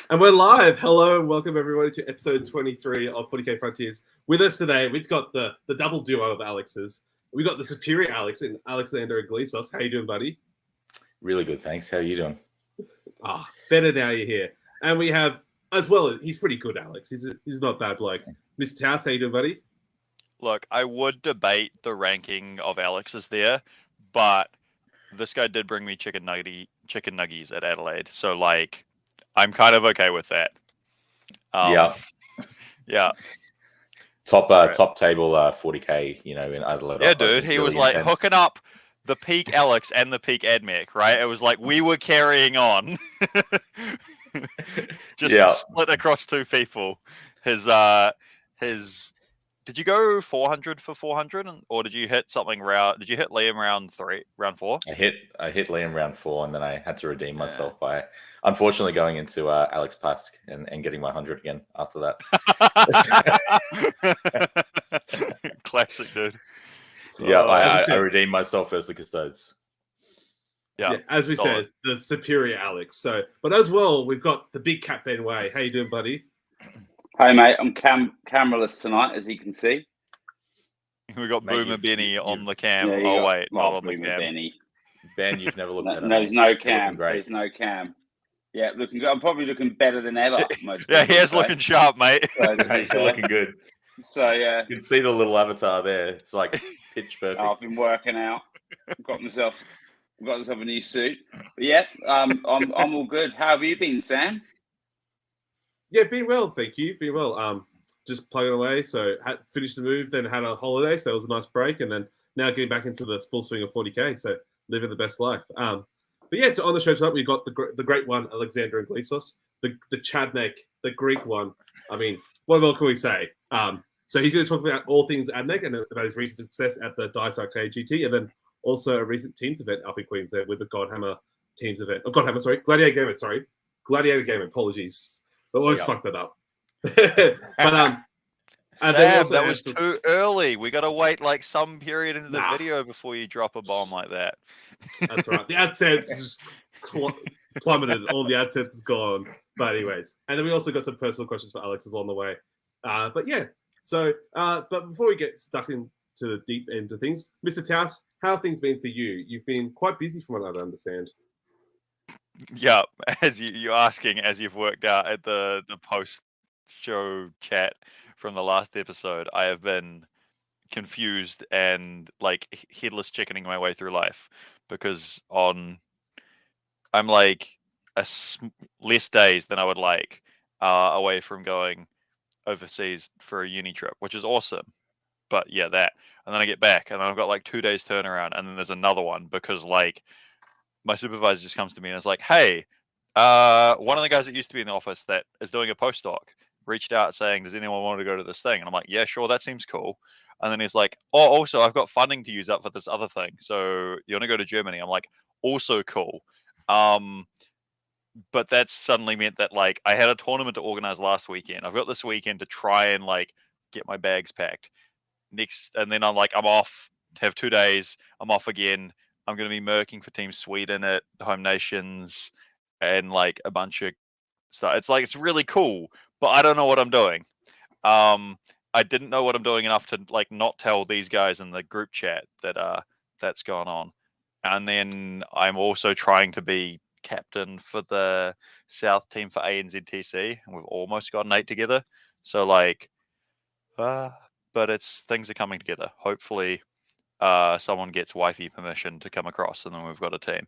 And we're live. Hello and welcome everybody to episode 23 of 40k Frontiers. With us today, we've got the double duo of Alexes. We've got the superior Alex and Alexander Englezos. How you doing, buddy? Really good, thanks. How are you doing? Better now you're here. And we have, as well, he's pretty good, Alex. He's not bad bloke. Mr. Taus, how you doing, buddy? Look, I would debate the ranking of Alex's there, but this guy did bring me chicken nuggies at Adelaide, so like I'm kind of okay with that. Yeah. Top table 40k, in Adelaide. Yeah, dude, he was like hooking up the peak Alex and the peak Admek, right? It was like we were carrying on, just split across two people. His. Did you go 400 for 400, or did you hit something round? Did you hit Liam round 4? I hit Liam round 4, and then I had to redeem myself by, unfortunately, going into Alex Pask and getting my 100 again after that. Classic, dude. Yeah, I redeemed myself as the Custodes. Yeah, as we said, the superior Alex. So, but as well, we've got the big cat Ben Way. How you doing, buddy? Hey mate, I'm cameraless tonight, as you can see. We got Boomer Benny on the cam. Yeah, wait, not on the Boomer cam. Benny. Ben, you've never looked better. No, there's no cam. There's no cam. Yeah, looking good. I'm probably looking better than ever. Yeah, he is looking sharp, mate. So, you're looking good. So yeah, you can see the little avatar there. It's like pitch perfect. I've been working out. Got myself a new suit. But yeah, I'm all good. How have you been, Sam? Yeah, been well, thank you. Been well. Just plugging away. So finished the move, then had a holiday, so it was a nice break, and then now getting back into the full swing of 40k. So living the best life. But yeah, so on the show tonight we've got the great one, Alexander Englezos, the Chadnek, the Greek one. I mean, what more can we say? So he's going to talk about all things Admek and about his recent success at the Dice Arcade GT, and then also a recent teams event up in Queensland with the Godhammer teams event. Oh, Godhammer, sorry, Gladiator Gaming. Apologies. But always fucked that up. But Sam, that was too early. We got to wait like some period into the video before you drop a bomb like that. That's right. The AdSense just plummeted. All the AdSense is gone. But anyways, and then we also got some personal questions for Alex along the way. But yeah, so but before we get stuck into the deep end of things, Mr. Taus, how have things been for you? You've been quite busy from what I understand. Yeah, as you're asking, as you've worked out at the post-show chat from the last episode, I have been confused and like headless chickening my way through life because I'm like less days than I would like away from going overseas for a uni trip, which is awesome. But yeah, that, and then I get back, and then I've got like 2 days turnaround, and then there's another one because like. My supervisor just comes to me and is like, hey, one of the guys that used to be in the office that is doing a postdoc reached out saying, does anyone want to go to this thing? And I'm like, yeah, sure, that seems cool. And then he's like, oh, also, I've got funding to use up for this other thing. So you want to go to Germany? I'm like, also cool. But that's suddenly meant that like I had a tournament to organize last weekend. I've got this weekend to try and like get my bags packed. And then I'm off, have 2 days. I'm off again. I'm going to be murking for Team Sweden at Home Nations and like a bunch of stuff. It's like, it's really cool, but I don't know what I'm doing. I didn't know what I'm doing enough to like not tell these guys in the group chat that that's going on. And then I'm also trying to be captain for the South team for ANZTC, and we've almost got an 8 together. So like, but things are coming together. Hopefully. Someone gets wifey permission to come across, and then we've got a team.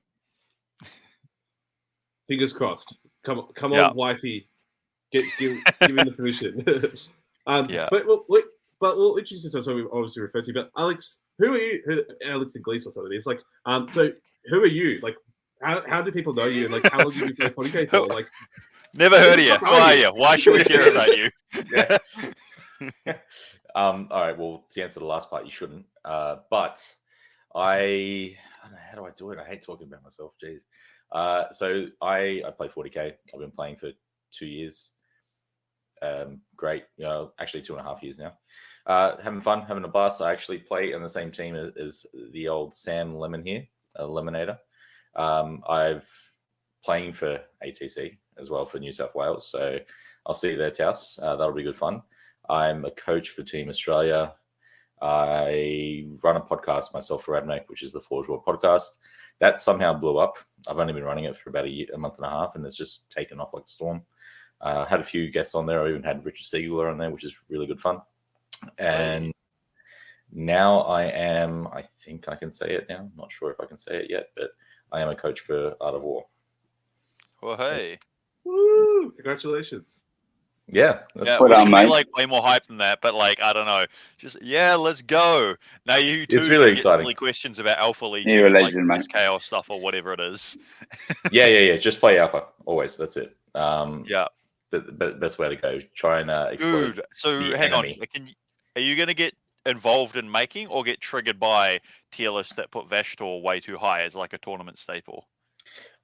Fingers crossed. Come on, wifey. Give him the permission. But interesting. So we've obviously referred to you. But Alex, who are you? Alex Englezos or something. It's like, so who are you? Like, how do people know you? And like, how long have you been playing 40k for? Like, never heard of you. Who are you? Why should we care about you? All right. Well, to answer the last part, you shouldn't. But I don't know, how do I do it? I hate talking about myself. Jeez. So I play 40k. I've been playing for 2 years. Great. Actually 2.5 years now. Having fun, having a blast. I actually play in the same team as the old Sam Lemon here, Lemonator. I've playing for ATC as well for New South Wales. So I'll see you there, Taos. That'll be good fun. I'm a coach for Team Australia. I run a podcast myself for Admek, which is the Forge World podcast. That somehow blew up. I've only been running it for about a month and a half, and it's just taken off like a storm. Had a few guests on there. I even had Richard Siegler on there, which is really good fun. And now I think I can say it now. I'm not sure if I can say it yet, but I am a coach for Art of War. Well, hey. Woo! Congratulations. Yeah. Yeah, Well we done, should mate. be like way more hype than that, but like, I don't know. Just, yeah, let's go. Now you two It's really can get exciting. silly questions about Alpha Legion, You're a like legend, mate. chaos stuff or whatever it is. Yeah. Just play Alpha. Always. That's it. Yeah. The best way to go. Try and exploit. Dude, so the hang enemy. on. Are you going to get involved in making or get triggered by tier lists that put Vashtor way too high as like a tournament staple?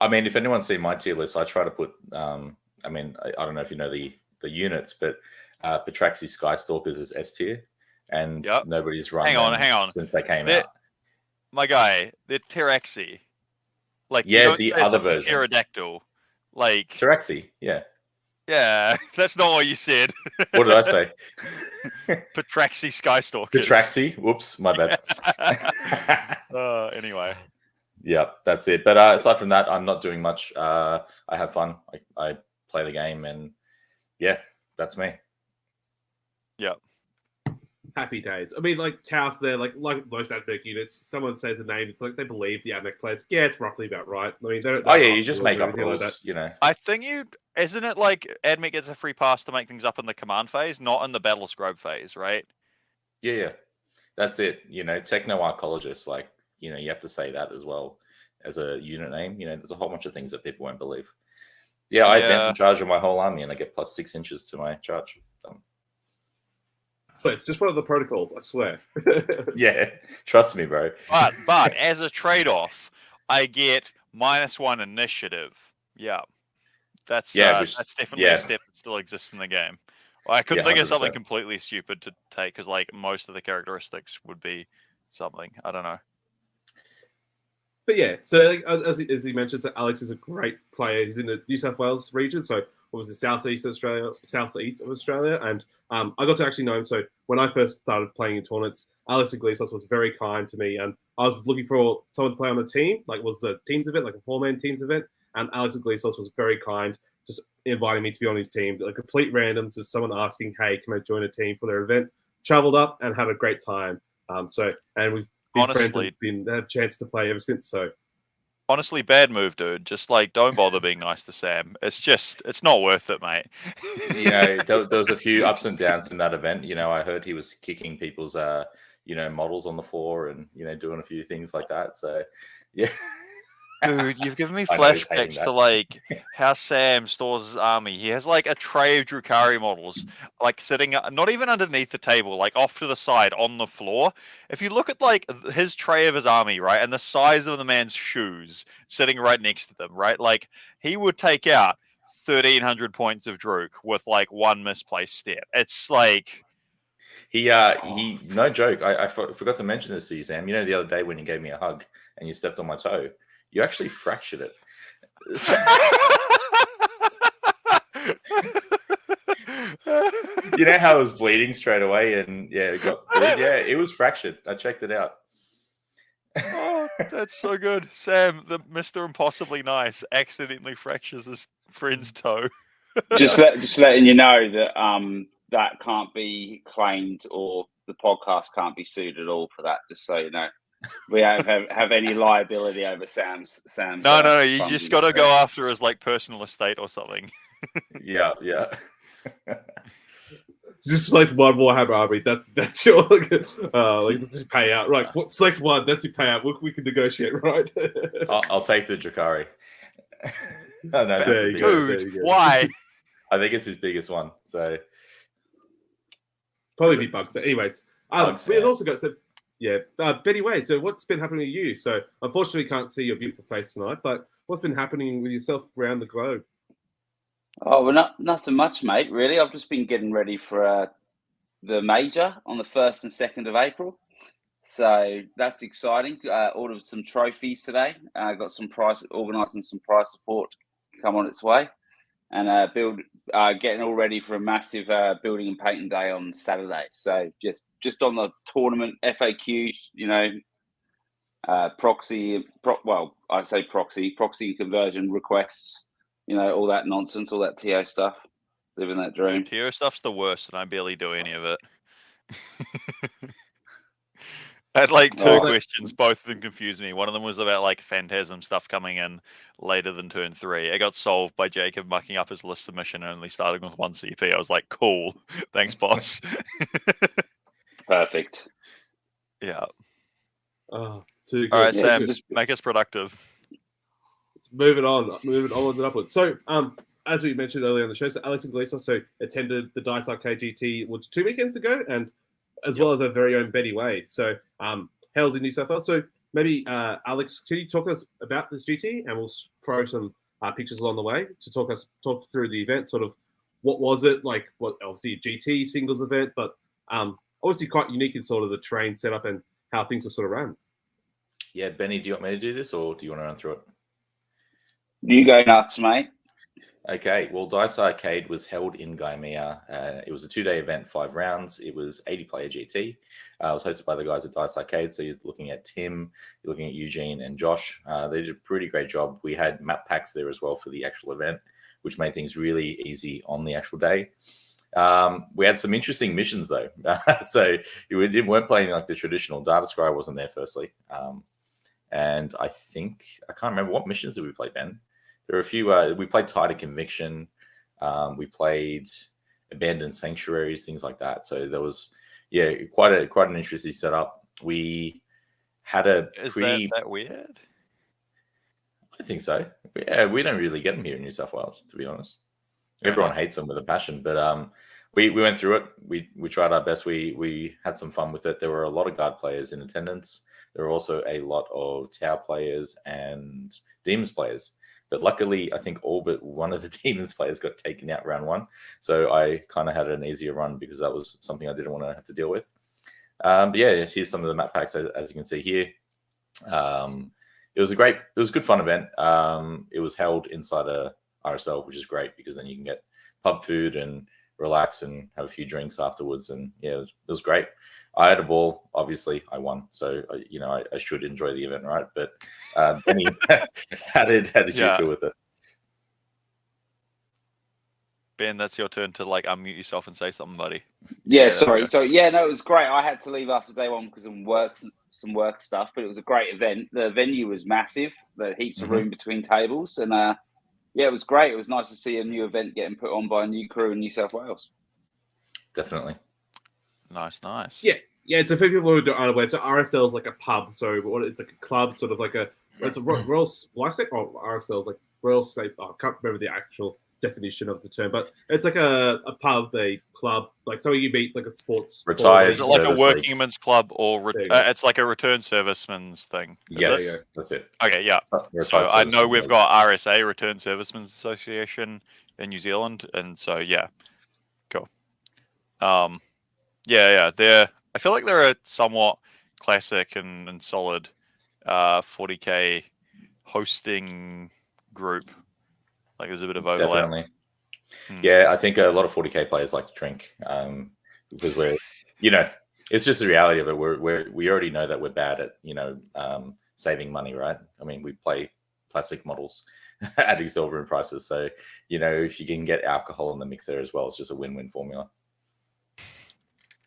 I mean, if anyone's seen my tier list, I try to put, I don't know if you know the units, but Petraxi Skystalkers is S tier, and nobody's run Hang on. since they came They're- out. My guy, they're Teraxi. Like, Yeah, you don't the say it's other a version. Pterodactyl. Like, Teraxi, yeah. yeah, that's not what you said. What did I say? Petraxi Skystalkers. Petraxi. Whoops, my bad. Anyway. Yeah, that's it. But aside from that, I'm not doing much. I have fun. I play the game, and yeah, that's me. Yeah. Happy days. I mean, like Taos there, like most Admek units, someone says a name, it's like they believe the Admek players. Yeah, it's roughly about right. I mean, You just make up rules, like you know. I think isn't it like Admec gets a free pass to make things up in the command phase, not in the battle scribe phase, right? Yeah. That's it. You know, techno-archaeologist, like, you know, you have to say that as well as a unit name. You know, there's a whole bunch of things that people won't believe. Yeah, I advance in charge of my whole army, and I get plus 6 inches to my charge. So it's just one of the protocols, I swear. Yeah, trust me, bro. But as a trade-off, I get -1 initiative. Yeah. That's definitely a step that still exists in the game. I couldn't think of something 100%. completely stupid to take because like most of the characteristics would be something. I don't know. But yeah, so like, as he mentioned, so Alex is a great player. He's in the New South Wales region, so what was the southeast of Australia, and I got to actually know him. So when I first started playing in tournaments, Alex Englezos was very kind to me, and I was looking for someone to play on the team, like was the teams event, like a 4-man teams event, and Alex Englezos was very kind, just inviting me to be on his team, a complete random, just someone asking, hey, can I join a team for their event? Traveled up and had a great time. And we've been friends and had a chance to play ever since. So honestly, bad move, dude. Just like don't bother being nice to Sam. It's not worth it, mate. You know, there was a few ups and downs in that event. You know, I heard he was kicking people's models on the floor and, you know, doing a few things like that. So yeah. Dude, you've given me I know he's hating flashbacks that. to like how Sam stores his army. He has like a tray of Drukhari models, like sitting not even underneath the table, like off to the side on the floor. If you look at like his tray of his army, right, and the size of the man's shoes sitting right next to them, right, like he would take out 1,300 points of Druk with like one misplaced step. It's like he no joke. I forgot to mention this to you, Sam. You know, the other day when you gave me a hug and you stepped on my toe, you actually fractured it. You know how it was bleeding straight away, and it got bleed? Yeah, it was fractured. I checked it out. Oh, that's so good. Sam, the Mr. Impossibly Nice, accidentally fractures his friend's toe. just letting you know that that can't be claimed, or the podcast can't be sued at all for that. Just so you know, we have any liability over Sam's. No. You just got to go after his like personal estate or something. Yeah. just select one Warhammer army. That's your like that's your payout. Right, select one. That's your payout. We can negotiate, right? I'll take the Drukhari. No, that's There the you go. biggest. Dude, why? I think it's his biggest one. So Probably be bugs, but anyways, Bugs, we've yeah. also got Betty Way. So what's been happening to you? So unfortunately, we can't see your beautiful face tonight. But what's been happening with yourself around the globe? Oh, well, nothing much, mate. Really, I've just been getting ready for the major on the 1st and 2nd of April. So that's exciting. Ordered some trophies today. Got some organising some prize support come on its way, and getting all ready for a massive building and painting day on Saturday. So just on the tournament FAQ, proxy conversion requests, all that nonsense, all that TO stuff, living that dream. TO stuff's the worst, and I barely do any of it. I had like two questions, both of them confused me. One of them was about like Phantasm stuff coming in later than turn 3. It got solved by Jacob mucking up his list submission and only starting with 1 CP. I was like, cool, thanks, boss. Perfect. Yeah. Oh, too good. All right, Yeah, Sam, make us productive. Let's move it onwards and upwards. So, as we mentioned earlier on the show, so Alex Englezos attended the Dice Arcade GT 2 weekends ago, and as well as our very own Betty Way. So, held in New South Wales. So, maybe Alex, can you talk to us about this GT, and we'll throw some pictures along the way to talk through the event. Sort of, what was it like? What obviously a GT singles event, but obviously quite unique in sort of the terrain setup and how things are sort of run. Yeah, Benny, do you want me to do this, or do you want to run through it? You go nuts, mate. Okay, well, Dice Arcade was held in Gaimea. It was a 2-day event, 5 rounds. It was 80-player GT. It was hosted by the guys at Dice Arcade. So you're looking at Tim, you're looking at Eugene and Josh. They did a pretty great job. We had map packs there as well for the actual event, which made things really easy on the actual day. We had some interesting missions, though. So we weren't playing like the traditional. Data Scry wasn't there, firstly. And I can't remember what missions did we play, Ben? There were a few. We played Tide of Conviction. We played Abandoned Sanctuaries, things like that. So there was, quite an interesting setup. We had a that weird? I think so. Yeah, we don't really get them here in New South Wales, to be honest. Everyone hates them with a passion, but we went through it. We tried our best. We had some fun with it. There were a lot of guard players in attendance. There were also a lot of Tau players and Demons players. But luckily, I think all but one of the Demons players got taken out round 1. So I kind of had an easier run because that was something I didn't want to have to deal with. But yeah, here's some of the map packs, as you can see here. It was a good fun event. It was held inside a RSL, which is great because then you can get pub food and relax and have a few drinks afterwards. And yeah, it was great. I had a ball. Obviously, I won, so I should enjoy the event, right? But Benny, how did you feel with it? Ben, that's your turn to like unmute yourself and say something, buddy. Yeah, sorry. So it was great. I had to leave after day 1 because of some work stuff, but it was a great event. The venue was massive. There were heaps of room between tables, and it was great. It was nice to see a new event getting put on by a new crew in New South Wales. Definitely. Nice. Yeah. So for people who aren't aware, so RSL is like a pub. So it's like a club, sort of like it's a Royal Lifestyle, or RSL is like Royal State. I can't remember the actual definition of the term, but it's like a pub, a club, like so you meet like a sports retired. Is it like a working men's club or it's like a return servicemen's thing? Yes, that's it. Okay, yeah. So I know we've got RSA, Return Servicemen's Association in New Zealand, and so yeah, cool. Yeah. I feel like they're a somewhat classic and solid 40k hosting group. Like there's a bit of overlap. Definitely. Yeah, I think a lot of 40k players like to drink because we're, it's just the reality of it. We already know that we're bad at saving money, right? I mean, we play plastic models at exorbitant prices, so if you can get alcohol in the mix there as well, it's just a win-win formula.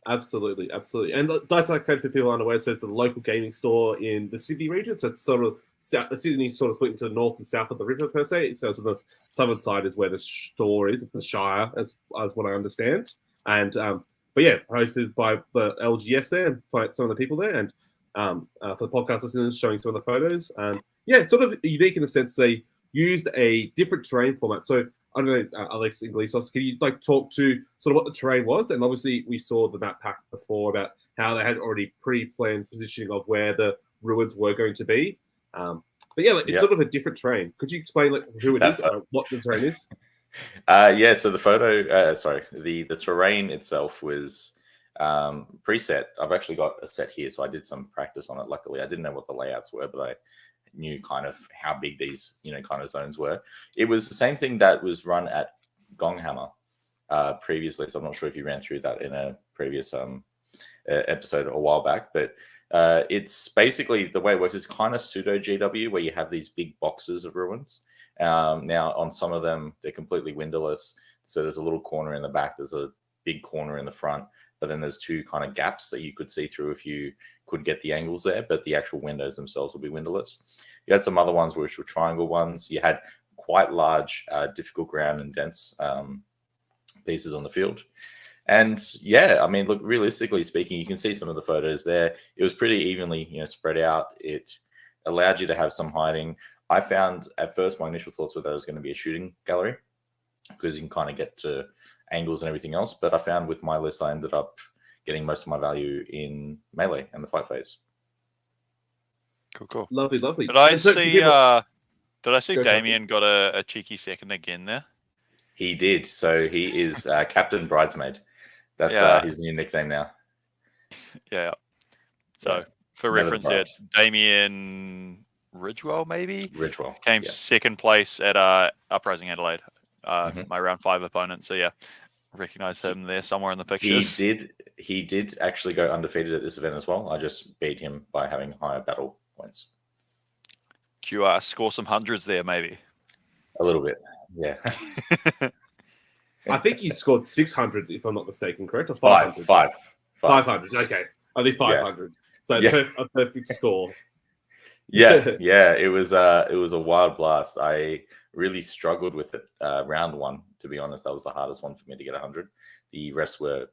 Absolutely. And Dice Arcade, for people unaware, so it's the local gaming store in the Sydney region. So it's sort of the Sydney sort of split into the north and south of the river per se. So the southern side is where the store is, the Shire, as what I understand. And but yeah, hosted by the LGS there and some of the people there, and for the podcast listeners, showing some of the photos. Yeah, it's sort of unique in the sense they used a different terrain format. So I don't know, Alex Englezos, can you talk to sort of what the terrain was? And obviously we saw the map pack before about how they had already pre-planned positioning of where the ruins were going to be. But yeah, it's sort of a different terrain. Could you explain who it is, what the terrain is? Yeah, so the the terrain itself was preset. I've actually got a set here, so I did some practice on it. Luckily, I didn't know what the layouts were, but I knew kind of how big these, kind of zones were. It was the same thing that was run at Gonghammer previously. So I'm not sure if you ran through that in a previous episode a while back, but it's basically the way it works is kind of pseudo GW, where you have these big boxes of ruins. Now on some of them, they're completely windowless. So there's a little corner in the back, there's a big corner in the front, but then there's two kind of gaps that you could see through if you could get the angles there, but the actual windows themselves will be windowless. You had some other ones which were triangle ones. You had quite large, difficult ground and dense pieces on the field. And yeah, I mean, look, realistically speaking, you can see some of the photos there. It was pretty evenly, spread out. It allowed you to have some hiding. I found at first my initial thoughts were that it was going to be a shooting gallery because you can kind of get to angles and everything else. But I found with my list, I ended up getting most of my value in melee and the fight phase. Cool. Lovely. Did I see Damien got a cheeky second again there? He did. So he is Captain Bridesmaid. That's his new nickname now. Yeah. So for reference, Damien Ridgewell Ridgewell came second place at Uprising Adelaide, my round 5 opponent. So yeah, recognize him there somewhere in the pictures. He did actually go undefeated at this event as well. I just beat him by having higher battle points. Do you score some hundreds there, maybe? A little bit, yeah. I think you scored 600, if I'm not mistaken, correct? Or 500? 500, okay. I think 500. So a perfect score. Yeah, it was a wild blast. I really struggled with it round 1, to be honest. That was the hardest one for me to get 100. The rest were,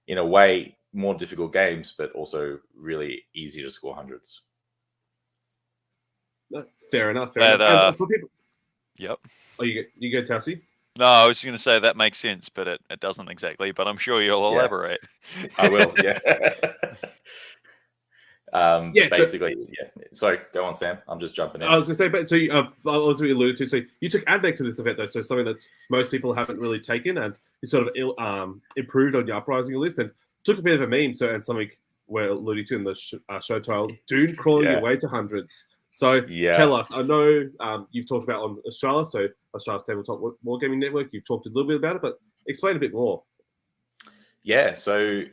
in a way, more difficult games, but also really easy to score hundreds. No, fair enough. And for people... Yep. Oh, you go, Tassie? No, I was going to say that makes sense, but it doesn't exactly. But I'm sure you'll elaborate. I will, yeah. Basically. Sorry, go on, Sam. I'm just jumping in. I was going to say, but so I was really alluded to. So you took Admek to this event, though. So something that most people haven't really taken, and you sort of improved on your uprising list and took a bit of a meme. So and something we're alluding to in the show title, Dune-Crawling your way to hundreds. So tell us. I know you've talked about on Australia, so Australia's Tabletop Wargaming Network. You've talked a little bit about it, but explain a bit more. Yeah, so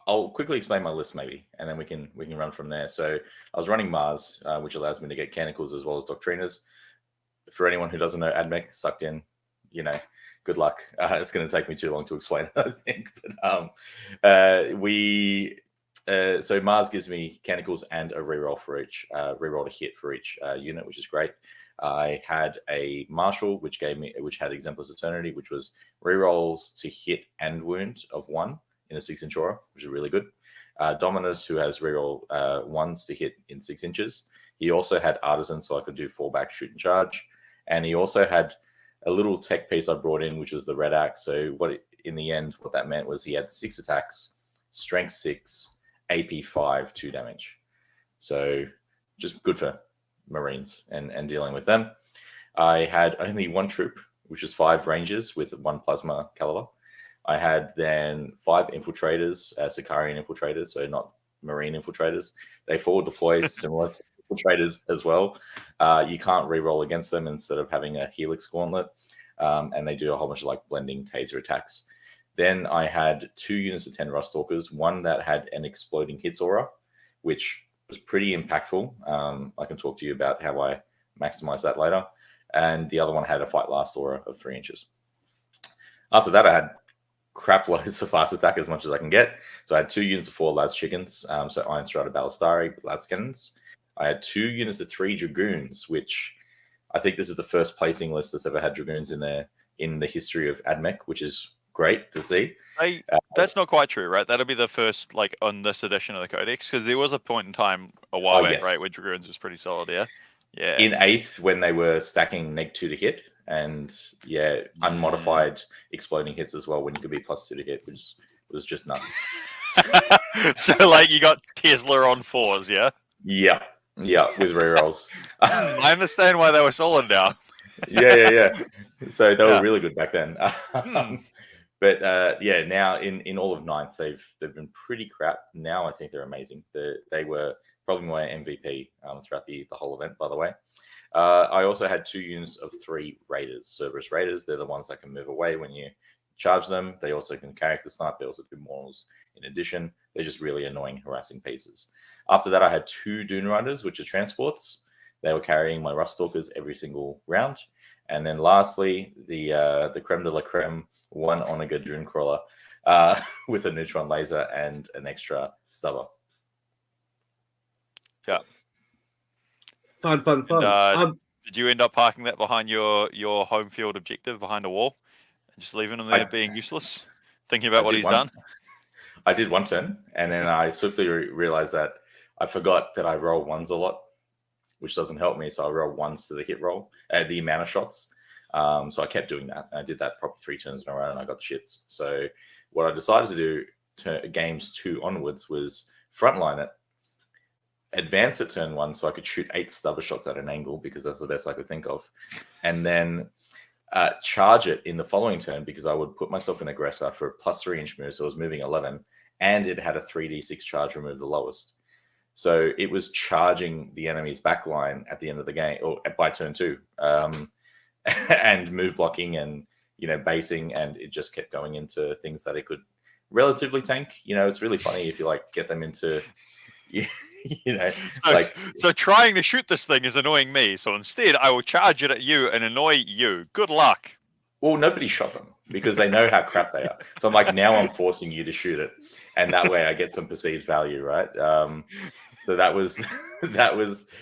I'll quickly explain my list maybe, and then we can run from there. So I was running Mars, which allows me to get Canticles as well as Doctriners. For anyone who doesn't know, Admek sucked in, good luck. It's going to take me too long to explain, I think. But so Mars gives me Canticles and a reroll for each, reroll to hit for each unit, which is great. I had a Marshal, which had Exemplar's Eternity, which was rerolls to hit and wound of 1 in a 6-inch aura, which is really good. Dominus, who has reroll 1s to hit in 6 inches. He also had Artisan, so I could do fallback, shoot, and charge. And he also had a little tech piece I brought in, which was the Red Axe. So in the end, what that meant was he had 6 attacks, Strength 6, AP 5, 2 damage. So just good for Marines and dealing with them. I had only 1 troop, which is 5 Rangers with 1 Plasma Caliber. I had then 5 Infiltrators, Sicarian Infiltrators, so not Marine Infiltrators. They forward deploy similar to Infiltrators as well. You can't re-roll against them instead of having a Helix Gauntlet. And they do a whole bunch of blending taser attacks. Then I had 2 units of 10 Rust Stalkers, one that had an exploding hits aura, which was pretty impactful. I can talk to you about how I maximize that later. And the other one had a Fight Last aura of 3 inches. After that, I had crap loads of fast attack, as much as I can get. So I had 2 units of 4 Las Chickens, so Iron Strider Ballistari, Las Cannons. I had 2 units of 3 Dragoons, which I think this is the first placing list that's ever had Dragoons in there in the history of Admek, which is great to see. That's not quite true, right? That'll be the first, on this edition of the Codex, because there was a point in time a while back, right, where Dragoons was pretty solid, yeah? In 8th, when they were stacking neg 2 to hit, and unmodified exploding hits as well, when you could be +2 to hit, which was just nuts. So, you got Tesla on 4s, yeah? Yeah, with rerolls. I understand why they were solid now. Yeah. So they were really good back then. But now in all of 9th, they've been pretty crap. Now I think they're amazing. They were probably my MVP throughout the whole event, by the way. I also had 2 units of 3 raiders, Cerberus raiders. They're the ones that can move away when you charge them. They also can character snipe. They also do mortals in addition. They're just really annoying, harassing pieces. After that, I had 2 Dune Riders, which are transports. They were carrying my Rust Stalkers every single round. And then lastly, the creme de la creme, 1 Onager Dune-Crawler with a neutron laser and an extra stubber. Yeah. Fun. And, did you end up parking that behind your home field objective behind a wall and just leaving him there being useless, thinking about what he's done? I did 1 turn, and then I swiftly realized that I forgot that I roll 1s a lot, which doesn't help me. So I roll 1s to the hit roll, the amount of shots. So I kept doing that. I did that probably 3 turns in a row, and I got the shits. So what I decided to do games 2 onwards was frontline it, advance at turn 1 so I could shoot 8 stubber shots at an angle because that's the best I could think of, and then charge it in the following turn because I would put myself in aggressor for a plus 3-inch move, so I was moving 11, and it had a 3d6 charge, remove the lowest. So it was charging the enemy's backline at the end of the game, or by turn 2, and move blocking and basing, and it just kept going into things that it could relatively tank. It's really funny if you get them into so trying to shoot this thing is annoying me, so instead I will charge it at you and annoy you. Good luck. Well, nobody shot them because they know how crap they are. So I'm like, now I'm forcing you to shoot it, and that way I get some perceived value, right? So that was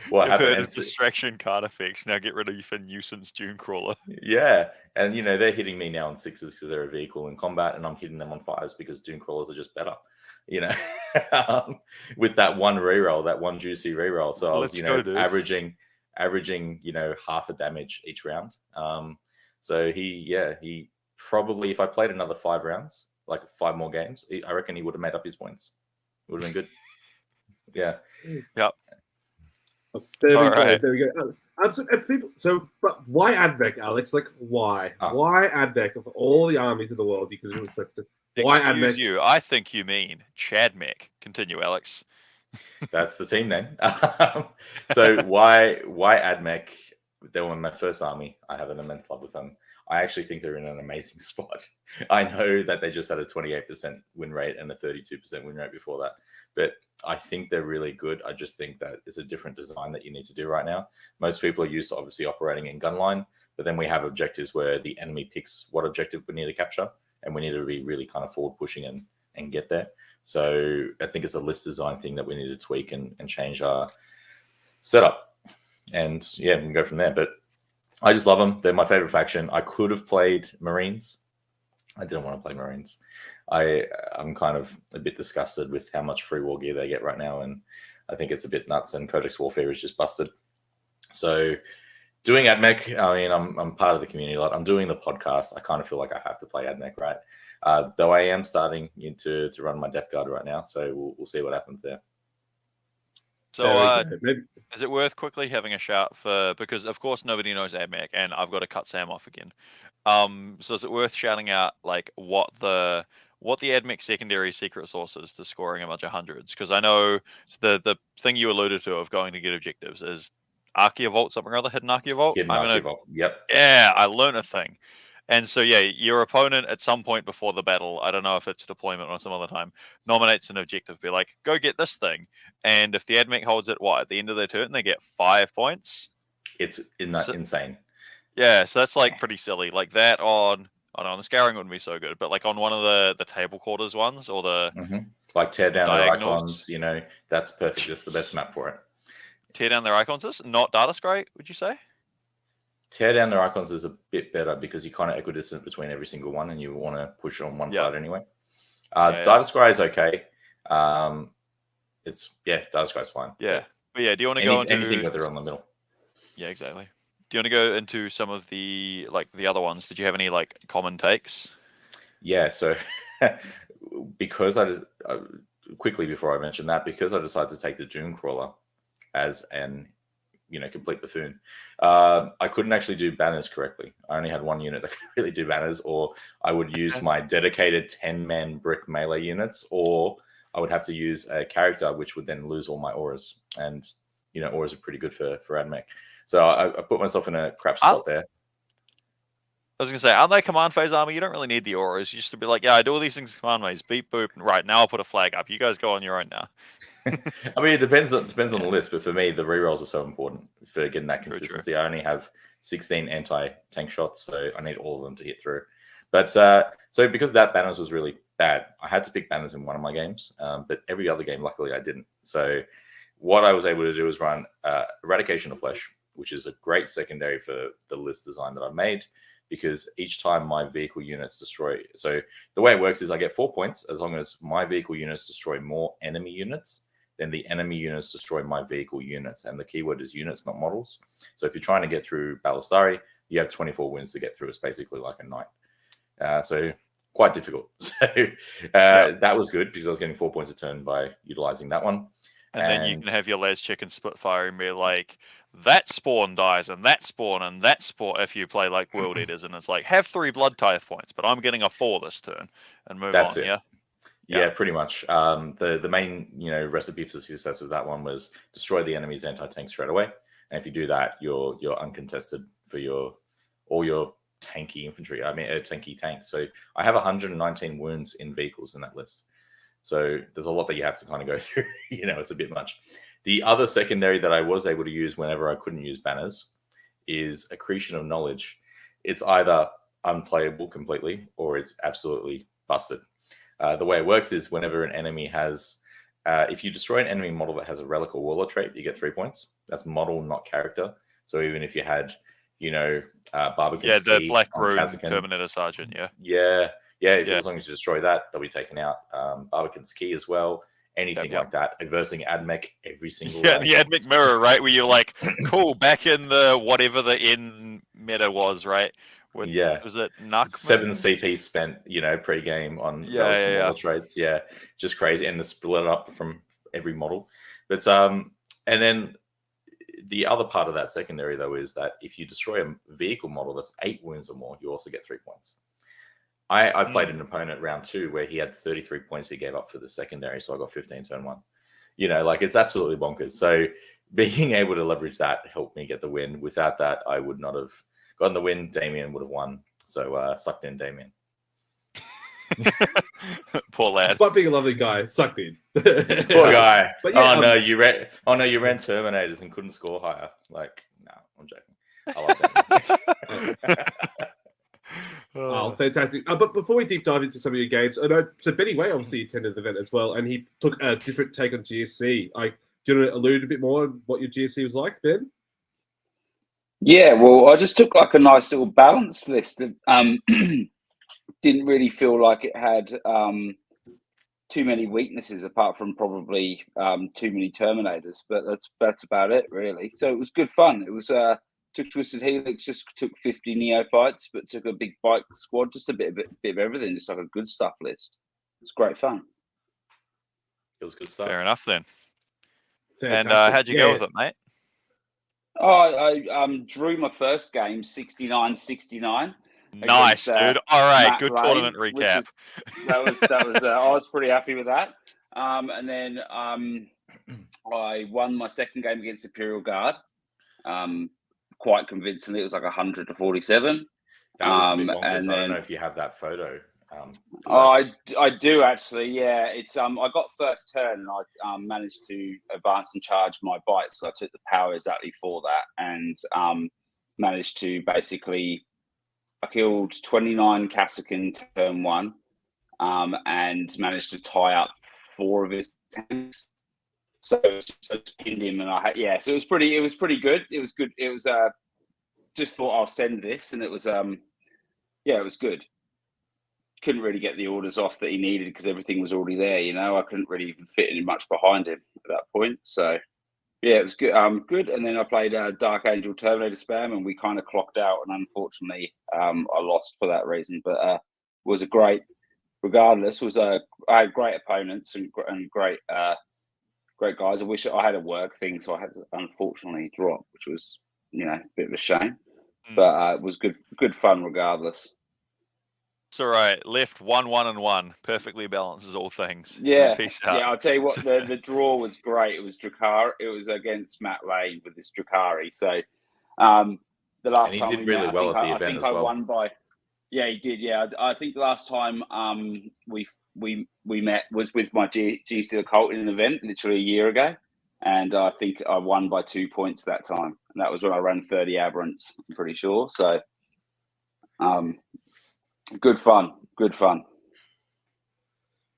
what happened. Distraction card effects. Now get rid of your nuisance Dune-Crawler. Yeah, and they're hitting me now on 6s because they're a vehicle in combat, and I'm hitting them on 5s because Dune-Crawlers are just better. With that one reroll, that one juicy reroll. So I was, averaging, half a damage each round. So he probably, if I played another 5 rounds, like 5 more games, I reckon he would have made up his points. It would have been good. Yeah. Yep. There we go. But why Admek, Alex? Why? Why Admek of all the armies in the world? You could do such a why Admek? You? I think you mean Chadmek. Continue, Alex. That's the team name. So why Admek? They were my first army. I have an immense love with them. I actually think they're in an amazing spot. I know that they just had a 28% win rate and a 32% win rate before that, but I think they're really good. I just think that it's a different design that you need to do right now. Most people are used to obviously operating in gunline, but then we have objectives where the enemy picks what objective we need to capture, and we need to be really kind of forward pushing and get there. So I think it's a list design thing that we need to tweak and change our setup. And yeah, we can go from there. But I just love them. They're my favorite faction. I could have played Marines. I didn't want to play Marines. I'm kind of a bit disgusted with how much free war gear they get right now, and I think it's a bit nuts, and Codex Warfare is just busted. So doing Admek, I mean, I'm part of the community a lot. I'm doing the podcast. I kind of feel like I have to play Admek, right? Though I am starting to run my Death Guard right now, so we'll see what happens there. So is it worth quickly having a shout because of course nobody knows Admek, and I've got to cut Sam off again. So is it worth shouting out what the Admek secondary secret source is to scoring a bunch of 100s? Because I know the thing you alluded to of going to get objectives is Archaeovault, something or other, hidden Archaeovault. Yep. Yeah, I learned a thing. And so, yeah, your opponent at some point before the battle, I don't know if it's deployment or some other time, nominates an objective. Be like, go get this thing. And if the Admek holds it, at the end of their turn, they get 5 points? It's insane. Yeah, so that's pretty silly. Like that on, I don't know, the Scouring wouldn't be so good, but on one of the table quarters ones or the... Mm-hmm. Tear down their icons, that's perfect. That's the best map for it. Tear down their icons is not data scry, would you say? Tear down their icons is a bit better because you're kind of equidistant between every single one, and you want to push on one side anyway. Data scry is okay. Data scry is fine. Yeah, but yeah, do you want to go into anything where they're on the middle? Yeah, exactly. Do you want to go into some of the the other ones? Did you have any common takes? Yeah, so because I just quickly before I mention that, because I decided to take the Dune-Crawler as an complete buffoon. I couldn't actually do banners correctly. I only had one unit that could really do banners, or I would use my dedicated 10-man brick melee units, or I would have to use a character, which would then lose all my auras. And, auras are pretty good for Admek. So I put myself in a crap spot there. I was going to say, aren't they command phase armor? You don't really need the auras. You just to be like, yeah, I do all these things command phase. Beep, boop. Right, now I'll put a flag up. You guys go on your own now. I mean, it depends on the list. But for me, the rerolls are so important for getting that consistency. True. I only have 16 anti-tank shots, so I need all of them to hit through. But so because that banners was really bad, I had to pick banners in one of my games. But every other game, luckily, I didn't. So what I was able to do was run Eradication of Flesh, which is a great secondary for the list design that I made, because each time my vehicle units destroy. So the way it works is I get 4 points as long as my vehicle units destroy more enemy units than the enemy units destroy my vehicle units. And the keyword is units, not models. So if you're trying to get through Ballistari, you have 24 wins to get through. It's basically like a knight. So quite difficult. So that was good because I was getting 4 points a turn by utilizing that one. And then you can have your Les Chicken Spitfire and be like, that spawn dies, and that spawn, and that spawn, if you play like World Eaters, and it's like, have 3 blood tithe points, but I'm getting a 4 this turn, and move That's on, it. Yeah, pretty much. The main recipe for success of that one was destroy the enemy's anti-tank straight away. And if you do that, you're uncontested for all your tanky infantry. I mean, tanky tanks. So I have 119 wounds in vehicles in that list. So there's a lot that you have to kind of go through. It's a bit much. The other secondary that I was able to use whenever I couldn't use banners is Accretion of Knowledge. It's either unplayable completely or it's absolutely busted. The way it works is whenever an enemy has, if you destroy an enemy model that has a relic or warlord trait, you get 3 points. That's model, not character. So even if you had, Barbican's the Key Black on Rune Kazakin, Terminator Sergeant, as long as you destroy that, they'll be taken out. Barbican's Key as well. Anything like that. Adversing Admek every single round. the Admek mirror, right? Where you're like, cool, back in the whatever the N meta was, right? Was it Nuck? 7 CP spent, pre-game on relics and model traits. Yeah, just crazy. And to split it up from every model. But and then the other part of that secondary, though, is that if you destroy a vehicle model that's 8 wounds or more, you also get 3 points. I played an opponent round 2 where he had 33 points he gave up for the secondary, so I got 15 turn 1. It's absolutely bonkers. So being able to leverage that helped me get the win. Without that, I would not have gotten the win. Damien would have won. So sucked in, Damien. Poor lad. Despite being a lovely guy, sucked in. Poor guy. But yeah, you ran Terminators and couldn't score higher. Like, no, I'm joking. I love that. Oh, fantastic. But before we deep dive into some of your games, I know, so Benny Way obviously attended the event as well, and he took a different take on GSC. Do you want to allude a bit more on what your GSC was like, Ben? Yeah, well, I just took like a nice little balanced list. Didn't really feel like it had too many weaknesses, apart from probably too many Terminators. But that's about it, really. So it was good fun. It was took Twisted Helix, just took 50 neophytes, but took a big bike squad, just a bit of everything, just like a good stuff list. It's great fun. It was good stuff. Fair enough then. Fantastic. And how'd you go with it, mate? I drew my first game 69-69. Nice, dude. All right, Matt good Ray, tournament recap. That was I was pretty happy with that. And then I won my second game against Imperial Guard. Quite convincingly. It was like 100-47. That was a bit bonkers. And then, I don't know if you have that photo. I do actually. Yeah, it's I got first turn and I managed to advance and charge my bite, so I took the power exactly for that, and managed to basically I killed 29 Kazakin turn 1, and managed to tie up 4 of his tanks. So I just pinned him, and so it was pretty good. It was good. It was just thought I'll send this, and it was it was good. Couldn't really get the orders off that he needed because everything was already there. I couldn't really even fit any much behind him at that point. So yeah, it was good. Good. And then I played Dark Angel Terminator Spam, and we kind of clocked out, and unfortunately I lost for that reason. But it was a great. Regardless, I had great opponents and great. Great guys. I wish I had a work thing, so I had to unfortunately drop, which was, a bit of a shame. But it was good fun regardless. all right. Left 1-1-1. Perfectly balances all things. Yeah, Peace out. yeah. I'll tell you what, the draw was great. It was Drakari. It was against Matt Lane with this Drakari. So the last And he time did we really met, well at the I event think as I well. won by. Yeah, he did. Yeah, I think the last time we met was with my G Steel Colton event literally a year ago, and I think I won by 2 points that time, and that was when I ran 30 aberrants. I'm pretty sure. So, good fun. Good fun.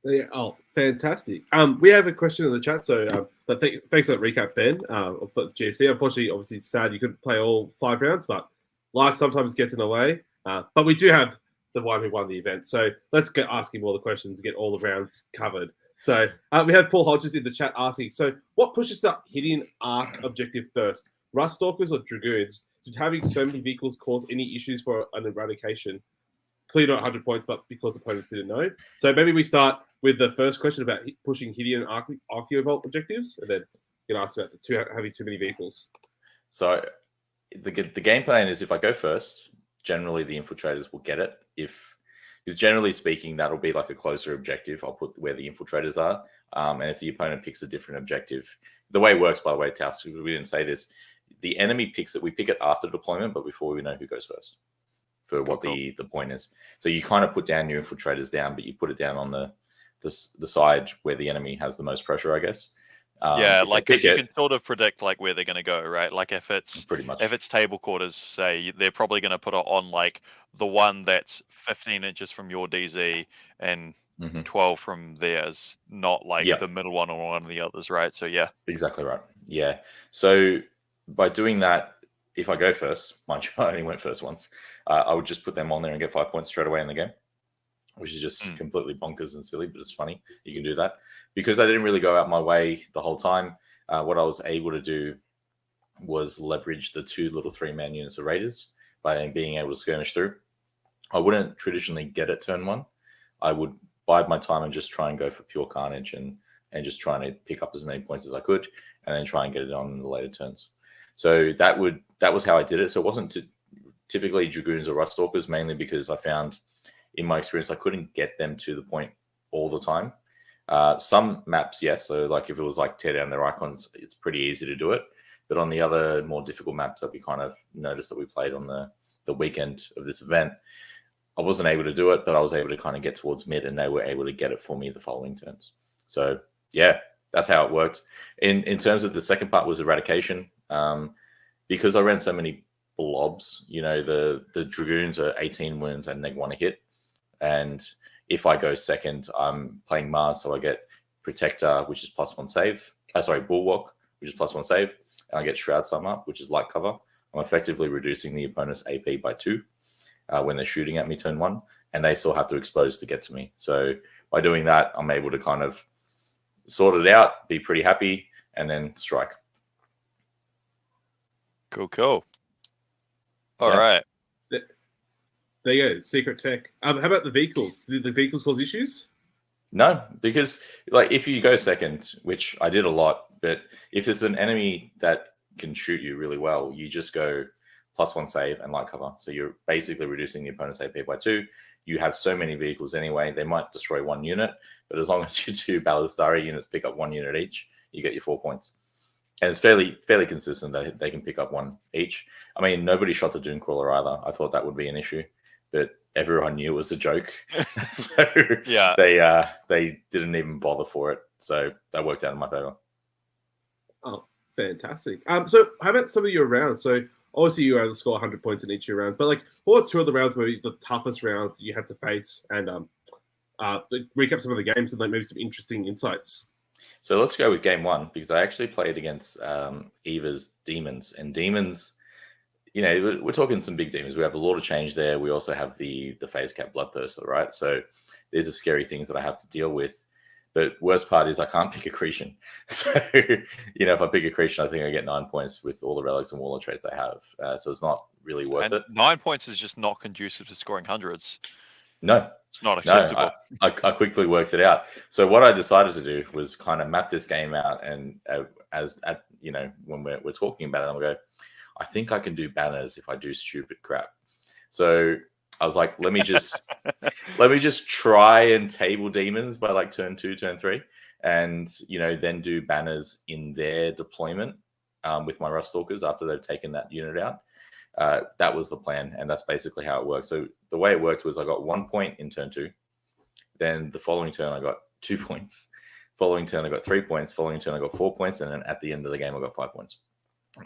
Yeah. Oh, fantastic. We have a question in the chat. So, but thanks for that recap, Ben. For GSC, unfortunately, obviously, sad you couldn't play all 5 rounds, but life sometimes gets in the way. But we do have the one who won the event. So let's get asking all the questions and get all the rounds covered. So we have Paul Hodges in the chat asking, so what pushes the hidden arc objective first? Rust Stalkers or Dragoons? Did having so many vehicles cause any issues for an eradication? Clearly not 100 points, but because opponents didn't know. So maybe we start with the first question about pushing Hideon and Archaeovolt objectives, and then you can ask about having too many vehicles. So the game plan is if I go first, generally the infiltrators will get it. Because generally speaking, that'll be like a closer objective. I'll put where the infiltrators are. And if the opponent picks a different objective, the way it works, by the way, Task, we didn't say this, the enemy picks it. We pick it after deployment, but before we know who goes first for what the point is. So you kind of put down your infiltrators down, but you put it down on the side where the enemy has the most pressure, I guess. Yeah, like you can sort of predict like where they're going to go, right? Like if it's pretty much, if it's table quarters, say they're probably going to put it on like the one that's 15 inches from your DZ and 12 from theirs, not like the middle one or one of the others, right? So yeah, exactly right. Yeah. So by doing that, if I go first, mind you, I only went first once, I would just put them on there and get 5 points straight away in the game, which is just completely bonkers and silly, but it's funny. You can do that. Because I didn't really go out my way the whole time, what I was able to do was leverage the 2 little 3-man units of Raiders by being able to skirmish through. I wouldn't traditionally get it turn 1. I would bide my time and just try and go for pure carnage and just trying to pick up as many points as I could and then try and get it on in the later turns. So that was how I did it. So it wasn't typically Dragoons or Rust Stalkers, mainly because I found in my experience I couldn't get them to the point all the time. Some maps, yes. So like if it was like tear down their icons, it's pretty easy to do it. But on the other more difficult maps that we kind of noticed that we played on the weekend of this event, I wasn't able to do it, but I was able to kind of get towards mid and they were able to get it for me the following turns. So yeah, that's how it worked. In terms of the second part was eradication. Because I ran so many blobs, you know, the Dragoons are 18 wounds and -1 a hit. And if I go second, I'm playing Mars, so I get Protector, which is +1 save. Bulwark, which is +1 save. And I get Shroud Sum Up, which is light cover. I'm effectively reducing the opponent's AP by 2 when they're shooting at me turn 1. And they still have to expose to get to me. So by doing that, I'm able to kind of sort it out, be pretty happy, and then strike. Cool. All right. There you go, secret tech. How about the vehicles? Did the vehicles cause issues? No, because like if you go second, which I did a lot, but if it's an enemy that can shoot you really well, you just go +1 save and light cover. So you're basically reducing the opponent's AP by 2. You have so many vehicles anyway, they might destroy 1 unit, but as long as your 2 Ballistari units pick up 1 unit each, you get your 4 points. And it's fairly consistent that they can pick up 1 each. I mean, nobody shot the Dune-Crawler either. I thought that would be an issue, but everyone knew it was a joke. So yeah, they didn't even bother for it. So that worked out in my favor. Oh, fantastic. So how about some of your rounds? So obviously you were able to score 100 points in each of your rounds, but like what were 2 of the rounds maybe the toughest rounds you had to face, and recap some of the games and like maybe some interesting insights? So let's go with game 1, because I actually played against Eva's Demons. And Demons, you know, we're talking some big demons. We have a lot of change there. We also have the phase cap Bloodthirster, right? So these are scary things that I have to deal with. But worst part is I can't pick Accretion. So, you know, if I pick Accretion, I think I get 9 points with all the relics and warlord traits I have. So it's not really worth it. 9 points is just not conducive to scoring 100s. No. It's not acceptable. No, I quickly worked it out. So what I decided to do was kind of map this game out, and you know, when we're talking about it, I'm going to go, I think I can do banners if I do stupid crap. So I was like, let me just try and table demons by like turn 2, turn 3, and then do banners in their deployment with my Rust Stalkers after they've taken that unit out. That was the plan, and that's basically how it worked. So the way it worked was I got 1 point in turn 2, then the following turn I got 2 points, following turn I got 3 points, following turn I got 4 points, and then at the end of the game I got 5 points.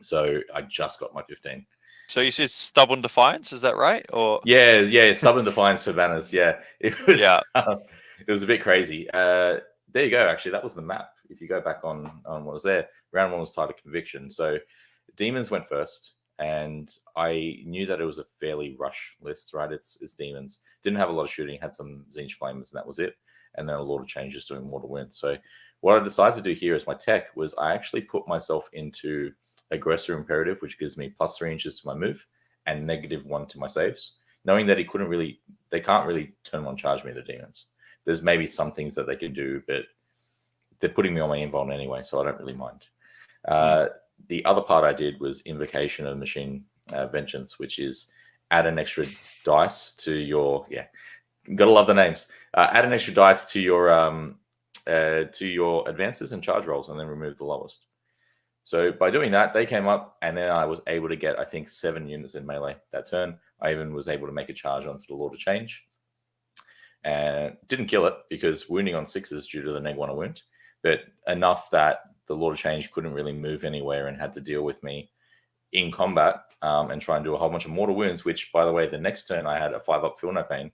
So I just got my 15. So you said Stubborn Defiance, is that right? Or yeah, Stubborn Defiance for banners. Yeah, it was it was a bit crazy. There you go. Actually, that was the map. If you go back on what was there, round 1 was tied to Conviction. So demons went first, and I knew that it was a fairly rush list, right? It's demons. Didn't have a lot of shooting. Had some Zinch Flamers, and that was it. And then a lot of changes doing mortal wounds. So what I decided to do here as my tech was I actually put myself into Aggressor Imperative, which gives me +3 inches to my move and -1 to my saves, knowing that they can't really turn 1 charge me, the demons. There's maybe some things that they can do, but they're putting me on my invuln anyway, so I don't really mind. The other part I did was Invocation of Machine Vengeance, which is add an extra dice to your gotta love the names. Add an extra dice to your advances and charge rolls, and then remove the lowest. So by doing that, they came up, and then I was able to get, I think, 7 units in melee that turn. I even was able to make a charge onto the Lord of Change. And didn't kill it, because wounding on 6s due to the -1 wound, but enough that the Lord of Change couldn't really move anywhere and had to deal with me in combat and try and do a whole bunch of mortal wounds, which, by the way, the next turn I had a 5-up Feel No Pain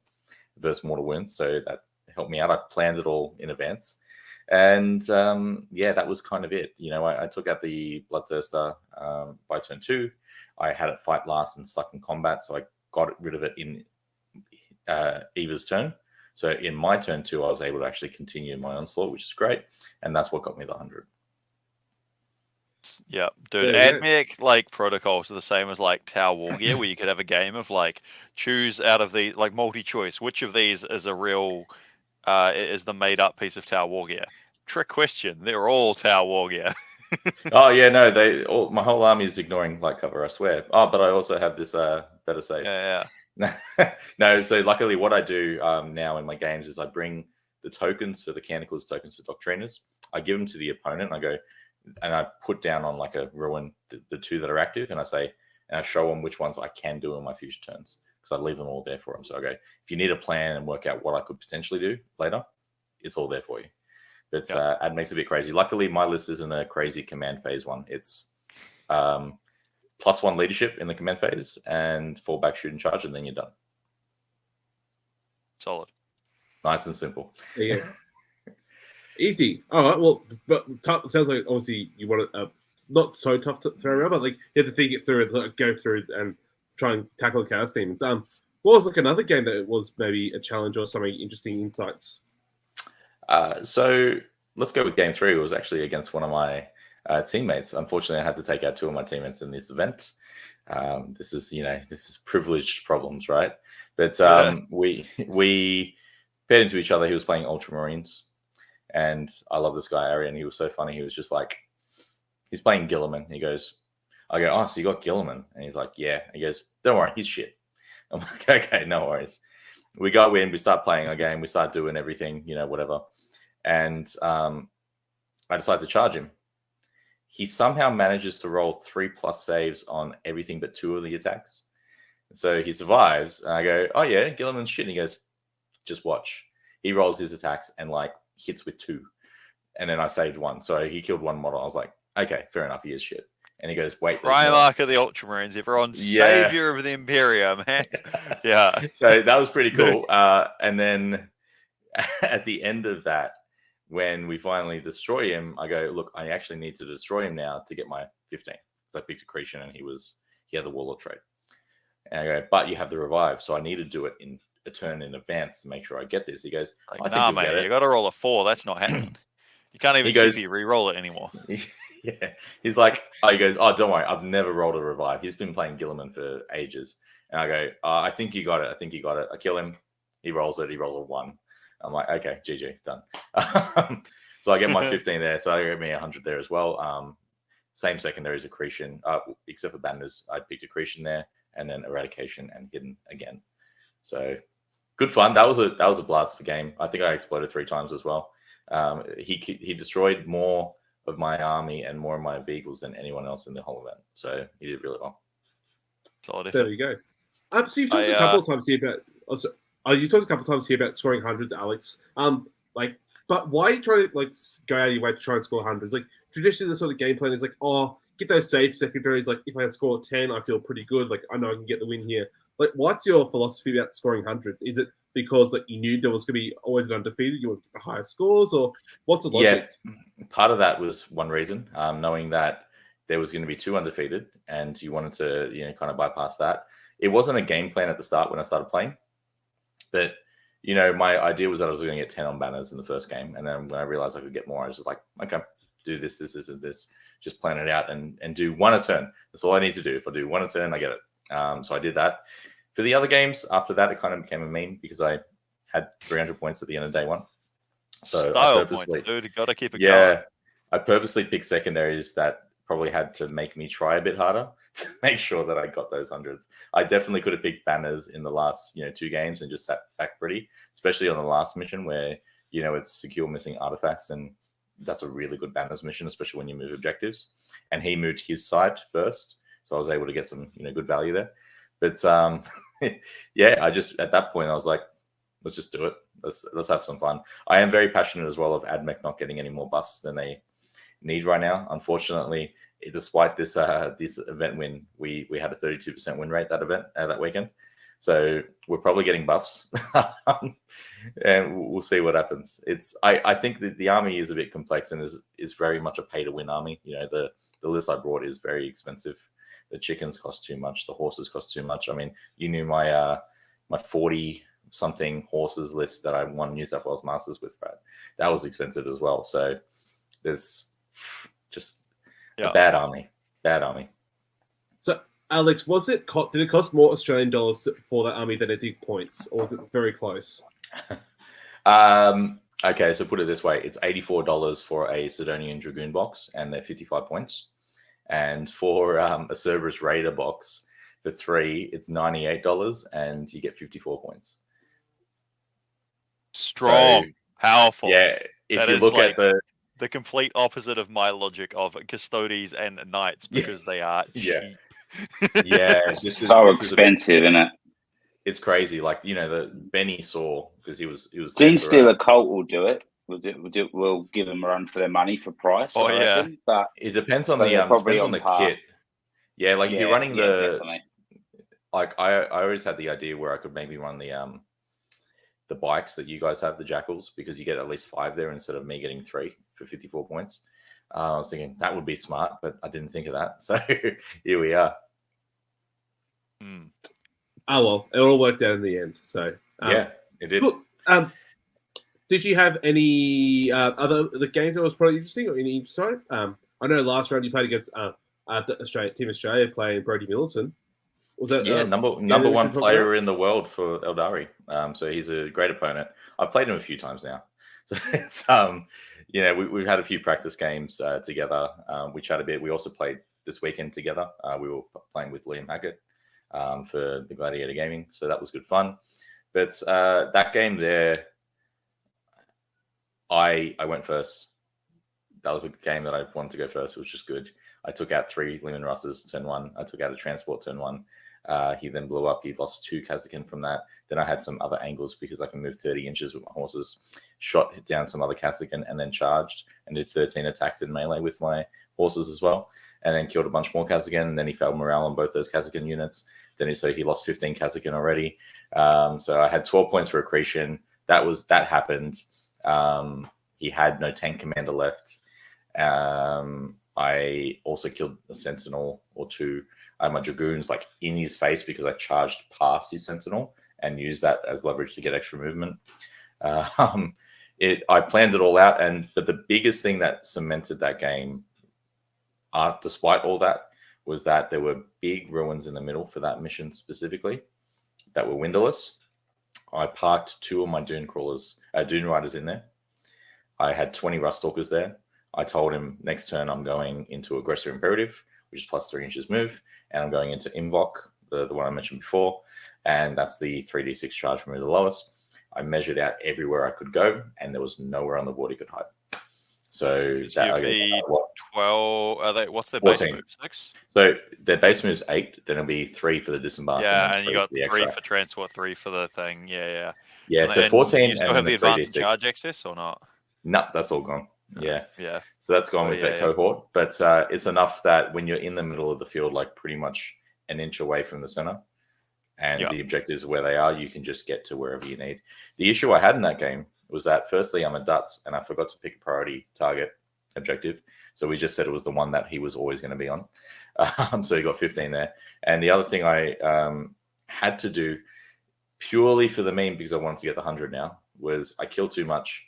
versus mortal wounds, so that helped me out. I planned it all in advance. And that was kind of it. I took out the Bloodthirster by turn 2. I had it fight last and stuck in combat, so I got rid of it in Eva's turn. So in my turn 2, I was able to actually continue my onslaught, which is great, and that's what got me the 100. Yeah, dude. Admek protocols are the same as Tower Wargear, where you could have a game of choose out of the multi-choice. Which of these is a real is the made-up piece of Tower Wargear? Trick question. They're all Tower Wargear. Oh yeah, no, my whole army is ignoring light cover, I swear. Oh, but I also have this better save. Yeah. No, so luckily what I do now in my games is I bring the tokens for the Canticles, tokens for Doctriners. I give them to the opponent, and I go, and I put down on a ruin the 2 that are active, and I show them which ones I can do in my future turns, because I leave them all there for them. So I go, if you need a plan and work out what I could potentially do later, it's all there for you. But Admek's a bit crazy. Luckily, my list isn't a crazy command phase one. It's +1 leadership in the command phase and fallback, shoot, and charge, and then you're done. Solid. Nice and simple. Yeah. Easy. All right. Well, but sounds like obviously you want it not so tough to throw around, but you have to think it through and go through and try and tackle the Chaos Demons. What was another game that was maybe a challenge or something interesting insights? So let's go with game 3. It was actually against one of my teammates. Unfortunately, I had to take out 2 of my teammates in this event. This is privileged problems, right? But we paired into each other. He was playing Ultramarines, and I love this guy, Arian. He was so funny. He was just he's playing Gilliman. He goes, I go, oh, so you got Gilliman? And he's like, yeah. He goes, don't worry, he's shit. I'm like, okay, no worries. We go in, we start playing our game, we start doing everything, whatever. And I decide to charge him. He somehow manages to roll 3+ saves on everything but 2 of the attacks. So he survives. And I go, oh yeah, Gilliman's shit. And he goes, just watch. He rolls his attacks and hits with 2. And then I saved 1. So he killed 1 model. I was like, okay, fair enough. He is shit. And he goes, wait. Primarch of the Ultramarines, everyone. Savior of the Imperium, man. Yeah. So that was pretty cool. And then at the end of that, when we finally destroy him, I go, look, I actually need to destroy him now to get my 15. Because I picked Accretion and he had the Warlord trait. And I go, but you have the revive, so I need to do it in a turn in advance to make sure I get this. He goes, I think mate, you got to roll a 4. That's not happening. You can't even CP re-roll it anymore. Yeah, he's like, he goes, oh, don't worry, I've never rolled a revive. He's been playing Gilliman for ages. And I go, I think you got it. I kill him. He rolls it. He rolls a 1. I'm like, okay, GG, done. So I get my 15 there. So I get me 100 there as well. Same secondaries, Accretion, except for banners. I picked Accretion there, and then Eradication and Hidden again. So good fun. That was a blast of a game. I think I exploded 3 times as well. He destroyed more of my army and more of my vehicles than anyone else in the whole event. So he did really well. Solid There effort. you go. So you've talked a couple of times here about. Also, you talked a couple of times here about scoring hundreds, Alex. But why are you trying to go out of your way to try and score hundreds? Like traditionally, the sort of game plan is like, oh, get those safe secondaries. Like if I score 10, I feel pretty good. Like I know I can get the win here. Like, what's your philosophy about scoring hundreds? Is it because you knew there was going to be always an undefeated, you want the higher scores, or what's the logic? Yeah, part of that was one reason, knowing that there was going to be 2 undefeated, and you wanted to kind of bypass that. It wasn't a game plan at the start when I started playing, but my idea was that I was going to get 10 on banners in the first game, and then when I realized I could get more, I was just like, okay, do this, and this. Just plan it out and do 1 a turn. That's all I need to do. If I do 1 a turn, I get it. So I did that. For the other games, after that, it kind of became a meme because I had 300 points at the end of day 1. So Style points, dude. Got to keep it going. I purposely picked secondaries that probably had to make me try a bit harder to make sure that I got those hundreds. I definitely could have picked banners in the last 2 games and just sat back pretty, especially on the last mission where it's secure missing artifacts, and that's a really good banners mission, especially when you move objectives. And he moved his side first, so I was able to get some good value there. But I just at that point I was like, let's just do it. Let's have some fun. I am very passionate as well of Admek not getting any more buffs than they need right now. Unfortunately, despite this event win, we had a 32% win rate that weekend. So we're probably getting buffs, and we'll see what happens. I think that the army is a bit complex and is very much a pay to win army. The list I brought is very expensive. The chickens cost too much. The horses cost too much. I mean, you knew my 40-something horses list that I won New South Wales Masters with, Brad. That was expensive as well. So there's just a bad army. So, Alex, did it cost more Australian dollars for that army than it did points, or was it very close? Okay, so put it this way. It's $84 for a Sidonian Dragoon box, and they're 55 points. And for a Cerberus Raider box, for 3, it's $98, and you get 54 points. Strong, powerful. Yeah, if you look at the complete opposite of my logic of Custodes and Knights, because they are cheap. Yeah, so expensive, isn't it? It's crazy. The Benny saw because he was. Gene Stealer Cult will do it. We'll give them a run for their money for price. Oh yeah, reckon, but it depends on the kit. Yeah, if you're running definitely. I always had the idea where I could maybe run the bikes that you guys have, the Jackals, because you get at least 5 there instead of me getting 3 for 54 points. I was thinking that would be smart, but I didn't think of that. So here we are. Oh well, it all worked out in the end. So yeah, it did. Look, did you have any the games that was probably interesting or any insight? I know last round you played against Team Australia playing Brodie Middleton. Was that number 1 player in the world for Eldari? So he's a great opponent. I've played him a few times now. So it's we've had a few practice games together. We chat a bit. We also played this weekend together. We were playing with Liam Hackett for the Gladiator Gaming, so that was good fun. But that game there, I went first. That was a game that I wanted to go first, which was good. I took out 3 Lehman Russes turn 1. I took out a transport turn 1. He then blew up. He lost 2 Kazakin from that. Then I had some other angles because I can move 30 inches with my horses. Shot down some other Kazakin and then charged and did 13 attacks in melee with my horses as well. And then killed a bunch more Kazakin. And then he failed morale on both those Kazakin units. So he lost 15 Kazakin already. So I had 12 points for accretion. That happened. He had no tank commander left. I also killed a sentinel or 2. I had my dragoons in his face because I charged past his sentinel and used that as leverage to get extra movement. I planned it all out, but the biggest thing that cemented that game, despite all that, was that there were big ruins in the middle for that mission specifically that were windowless. I parked 2 of my Dune Riders in there. I had 20 Rust Stalkers there. I told him next turn I'm going into Aggressor Imperative, which is plus 3 inches move, and I'm going into Invoke, the one I mentioned before. and that's the 3d6 charge from the lowest. I measured out everywhere I could go, and there was nowhere on the board he could hide. So that you'd be 12. Are they? What's their 14. base move? 6. So their base move is 8. Then it'll be 3 for the disembark. Yeah, and and you got 3 extra. for transport, 3 for the thing. Yeah. Yeah, so 14 you still and have then the the advance 3d6. charge access or not? No, that's all gone. Yeah. So that's gone with that yeah. cohort. But it's enough that when you're in the middle of the field, like pretty much an inch away from the center, and the objectives are where they are, you can just get to wherever you need. The issue I had in that game was that, firstly, I'm a Dutz, and I forgot to pick a priority target objective. So we just said it was the one that he was always going to be on. So he got 15 there. And the other thing I had to do purely for the meme, because I wanted to get the 100 now, was I killed too much.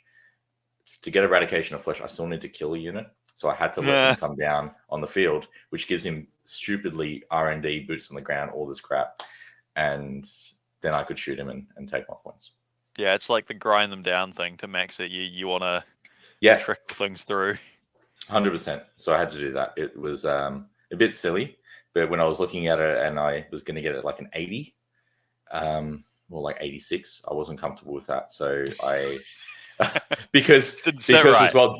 To get Eradication of Flesh, I still need to kill a unit. So I had to let him come down on the field, which gives him stupidly R&D, boots on the ground, all this crap. And then I could shoot him and take my points. Yeah, it's like the grind them down thing to max it. You want to trickle things through. 100%. So I had to do that. It was a bit silly, but when I was looking at it and I was going to get it like an 80, more like 86, I wasn't comfortable with that. So I, because as well,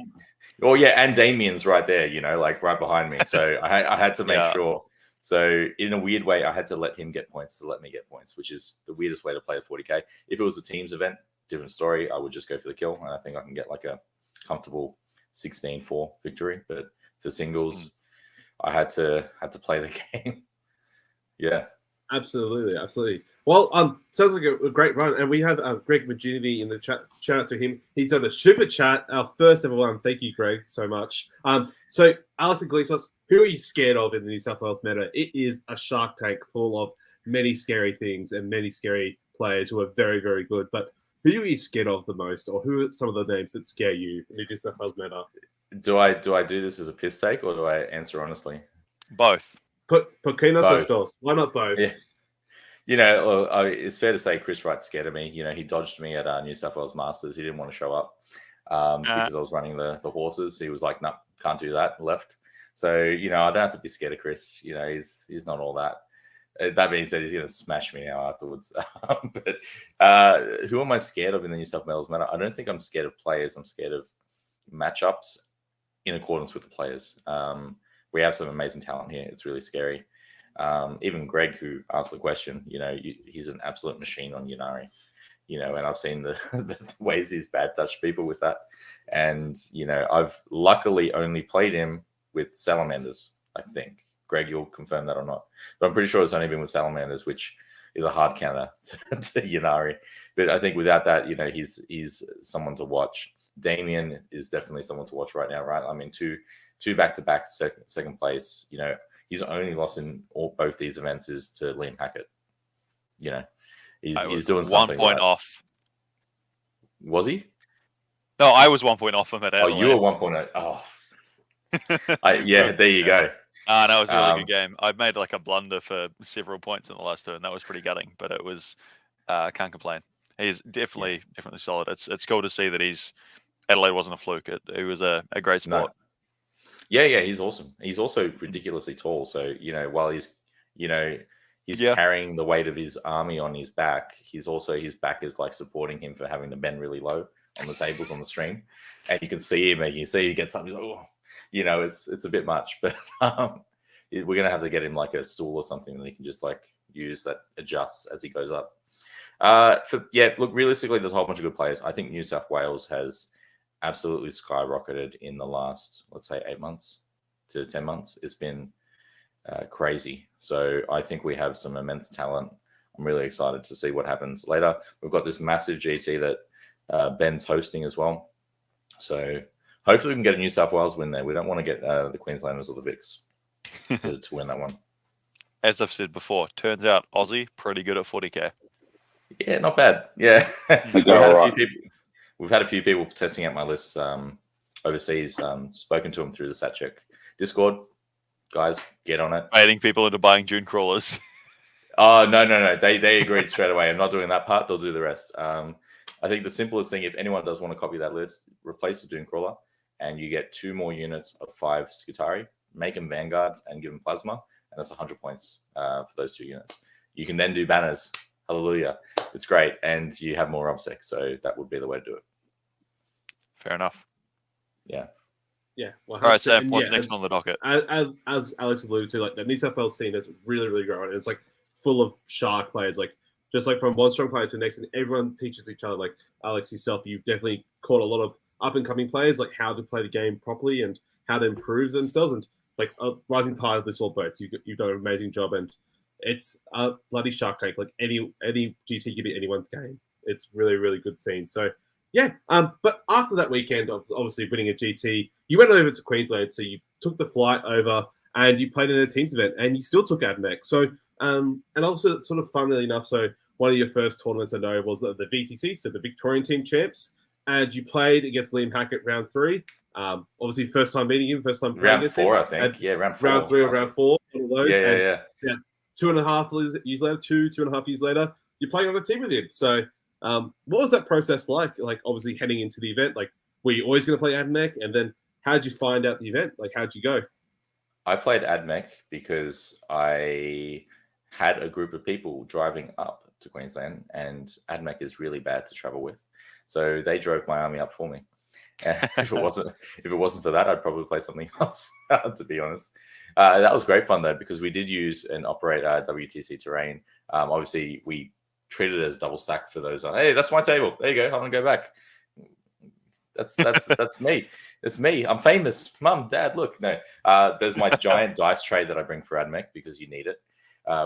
and Damien's right there, like right behind me. So I had to make sure. So in a weird way, I had to let him get points to let me get points, which is the weirdest way to play a 40k. If it was a teams event, different story. I would just go for the kill, and I think I can get like a comfortable 16-4 victory. But for singles, I had to play the game. Yeah, absolutely. Well, sounds like a great run, and we have Greg Virginity in the chat. Shout out to him. He's done a super chat, our first ever one. Thank you, Greg, so much. So Alex Englezos, who are you scared of in the New South Wales meta? It is a shark tank full of many scary things and many scary players who are very, very good. But who are you scared of the most, or who are some of the names that scare you in the New South Wales meta? Do I do this as a piss take, or do I answer honestly? Both. Pequeños los dos. Why not both? Yeah. It's fair to say Chris Wright scared of me. He dodged me at New South Wales Masters. He didn't want to show up because I was running the horses. He was like, no, can't do that, left. So, I don't have to be scared of Chris. He's not all that. That being said, he's going to smash me now afterwards. But who am I scared of in the New South Wales meta? I don't think I'm scared of players. I'm scared of matchups in accordance with the players. We have some amazing talent here. It's really scary. Even Greg, who asked the question, he's an absolute machine on Ynnari, and I've seen the ways he's bad touched people with that. And, I've luckily only played him with Salamanders, I think. Greg, you'll confirm that or not. But I'm pretty sure it's only been with Salamanders, which is a hard counter to Ynnari. But I think without that, he's someone to watch. Damien is definitely someone to watch right now, right? I mean, two back-to-back second place, He's only lost in both these events is to Liam Hackett. He's doing something. 1 point off. Was he? No, I was 1 point off him at Adelaide. Oh, you were 1 Oh. There you go. No, it was a really good game. I made like a blunder for several points in the last turn. That was pretty gutting, but it was can't complain. He's definitely solid. It's cool to see that Adelaide wasn't a fluke. It was a great sport. No. Yeah, he's awesome. He's also ridiculously tall. So, while he's carrying the weight of his army on his back, his back is like supporting him for having to bend really low on the tables on the stream. And you can see him, he gets up, he's like, oh, it's a bit much. But we're going to have to get him like a stool or something that he can just like use that adjusts as he goes up. Look, realistically, there's a whole bunch of good players. I think New South Wales has absolutely skyrocketed in the last, let's say, 8 months to 10 months. It's been crazy. So I think we have some immense talent. I'm really excited to see what happens later. We've got this massive GT that Ben's hosting as well. So hopefully we can get a New South Wales win there. We don't want to get the Queenslanders or the Vics to win that one. As I've said before, turns out Aussie pretty good at 40k. Yeah, not bad. Yeah. We've had a few people testing out my lists overseas, spoken to them through the SatCheck Discord. Guys, get on it. Baiting people into buying Dune crawlers. Oh, no. They agreed straight away. I'm not doing that part. They'll do the rest. I think the simplest thing, if anyone does want to copy that list, replace the Dune crawler, and you get 2 more units of 5 Skitari, make them Vanguards and give them Plasma, and that's 100 points for those 2 units. You can then do banners. hallelujah. It's great. And you have more obsec. So that would be the way to do it. Fair enough. Yeah. Yeah. Well, All right, Sam, and what's next on the docket? As Alex alluded to, like the New South Wales scene is really, really growing. It's like full of shark players, like just like from one strong player to the next, and everyone teaches each other. Like Alex yourself, you've definitely caught a lot of up and coming players, like how to play the game properly and how to improve themselves. And like rising tide lifts all boats. You've done an amazing job, and it's a bloody Shark Tank. Like any GT can be anyone's game. It's really, really good scene. So yeah. But after that weekend of obviously winning a GT, you went over to Queensland. So you took the flight over and you played in a teams event, and you still took Admek. So and also sort of funnily enough, so one of your first tournaments I know was the VTC, so the Victorian Team Champs, and you played against Liam Hackett round 3. Obviously, first time meeting him, first time playing Round against 4, him. I think. And Yeah, round 4. Round 3 or round 4. One of those. Yeah. 2.5 years later, two and a half years later, you're playing on a team with him. So, what was that process like? Like, obviously, heading into the event, like, were you always going to play Admek? And then, how did you find out the event? Like, how'd you go? I played Admek because I had a group of people driving up to Queensland, and Admek is really bad to travel with. So they drove my army up for me. And if it wasn't for that, I'd probably play something else, to be honest. That was great fun though, because we did use and operate WTC terrain. Obviously, we treated it as double stack for those. Hey, that's my table. There you go. I'm gonna go back. That's me. It's me. I'm famous. Mum, Dad, look. No, there's my giant dice tray that I bring for Admek because you need it,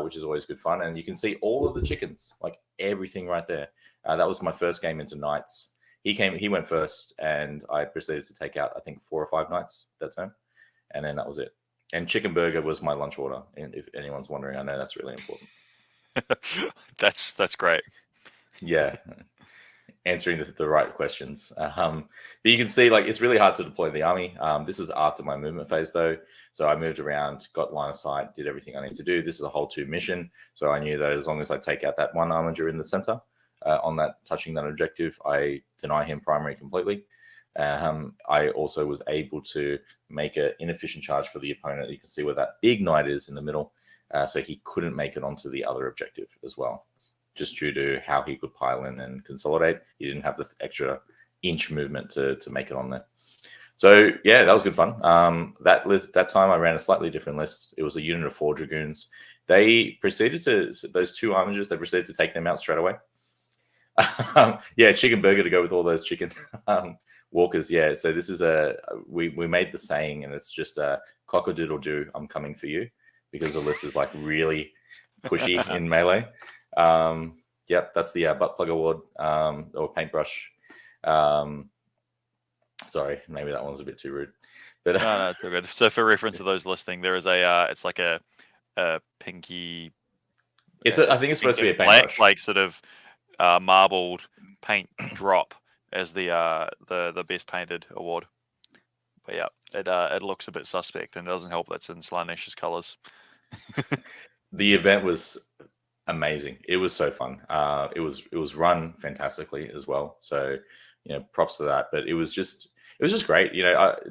which is always good fun. And you can see all of the chickens, like everything right there. That was my first game into Knights. He went first, and I proceeded to take out, I think, 4 or 5 Knights that time. And then that was it. And chicken burger was my lunch order. And if anyone's wondering, I know that's really important. That's great. Yeah. Answering the right questions. But you can see, like, it's really hard to deploy the army. This is after my movement phase, though. So I moved around, got line of sight, did everything I need to do. This is a whole 2 mission. So I knew that as long as I take out that one armiger in the center, on that touching that objective, I deny him primary completely. I also was able to make an inefficient charge for the opponent. You can see where that big knight is in the middle. So he couldn't make it onto the other objective as well, just due to how he could pile in and consolidate. He didn't have the extra inch movement to make it on there. So yeah, that was good fun. That time I ran a slightly different list. It was a unit of 4 dragoons. They proceeded to, those 2 armigers, they proceeded to take them out straight away. Yeah, chicken burger to go with all those chicken walkers. Yeah, so this is we made the saying, and it's just a cock-a-doodle-doo, I'm coming for you, because the list is like really pushy in melee. Yep, that's the butt plug award, or paintbrush. Sorry, maybe that one was a bit too rude. But No, it's all good. So for reference to those listing, there is it's like a pinky. I think it's supposed to be a black, paintbrush. like sort of marbled paint drop as the best painted award. But yeah, it looks a bit suspect, and it doesn't help that's in Slanesh's colors. The event was amazing. It was so fun. It was run fantastically as well. So, props to that. But it was just great.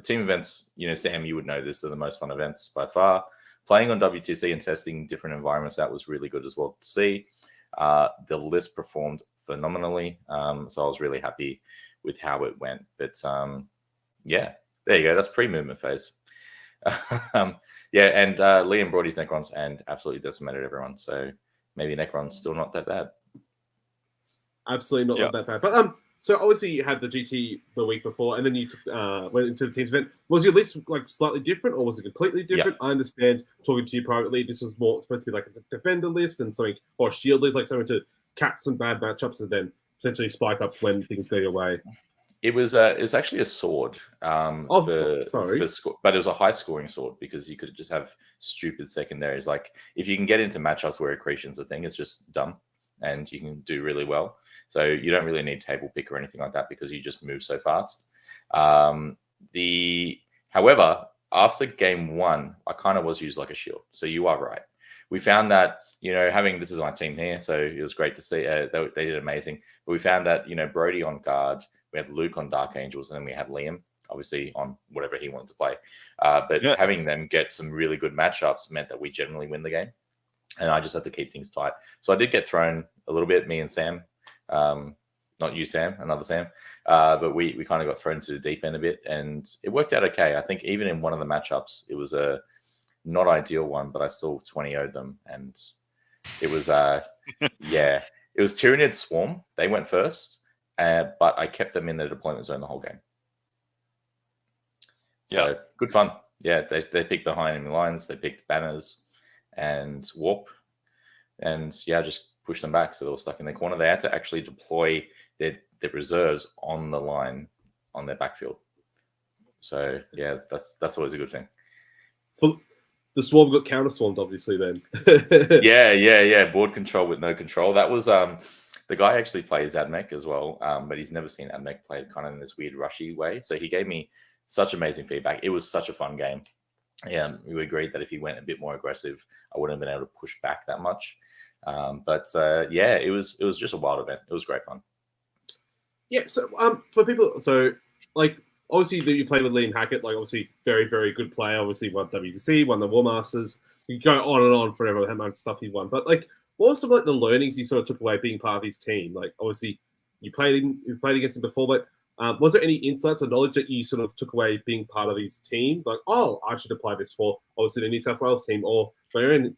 Team events, Sam, you would know this, are the most fun events by far. Playing on WTC and testing different environments out was really good as well to see. The list performed phenomenally. So I was really happy with how it went. But yeah, there you go. That's pre-movement phase. Yeah, and Liam brought his Necrons and absolutely decimated everyone. So maybe Necron's still not that bad. Absolutely not that bad. But so obviously you had the GT the week before, and then you went into the team's event. Was your list like slightly different, or was it completely different? I understand, talking to you privately, this was more supposed to be like a defender list and something, or a shield list, like something to catch some bad matchups and then potentially spike up when things go your way. It was actually a sword, but it was a high scoring sword, because you could just have stupid secondaries. Like if you can get into matchups where accretion's a thing, it's just dumb, and you can do really well. So you don't really need table pick or anything like that, because you just move so fast. However, after game 1, I kind of was used like a shield. So you are right. We found that, this is my team here, so it was great to see. They did amazing. But we found that, Brody on guard, we had Luke on Dark Angels, and then we had Liam, obviously, on whatever he wanted to play. But having them get some really good matchups meant that we generally win the game. And I just had to keep things tight. So I did get thrown a little bit, me and Sam. Not you, Sam, another Sam. But we kind of got thrown to the deep end a bit, and it worked out okay. I think even in one of the matchups, it was a not ideal one, but I still 20-0'd them, and it was yeah, it was Tyranid Swarm. They went first, but I kept them in the deployment zone the whole game. So good fun. Yeah, they picked behind enemy lines, they picked banners and warp, and yeah, just push them back. So they were stuck in their corner. They had to actually deploy their reserves on the line on their backfield. So yeah, that's always a good thing. The swarm got counter swarmed, obviously. Then yeah. Board control with no control. That was the guy actually plays Admek as well, but he's never seen Admek played kind of in this weird rushy way. So he gave me such amazing feedback. It was such a fun game. Yeah, we agreed that if he went a bit more aggressive, I wouldn't have been able to push back that much. But yeah, it was just a wild event. It was great fun. Yeah. So for people, so like obviously that you played with Liam Hackett, like obviously very very good player. Obviously won WTC, won the War Masters. You go on and on forever with how much stuff he won. But like, what were some like the learnings you sort of took away being part of his team? Like obviously you've played against him before, but was there any insights or knowledge that you sort of took away being part of his team? Like, oh, I should apply this for obviously the New South Wales team or for your own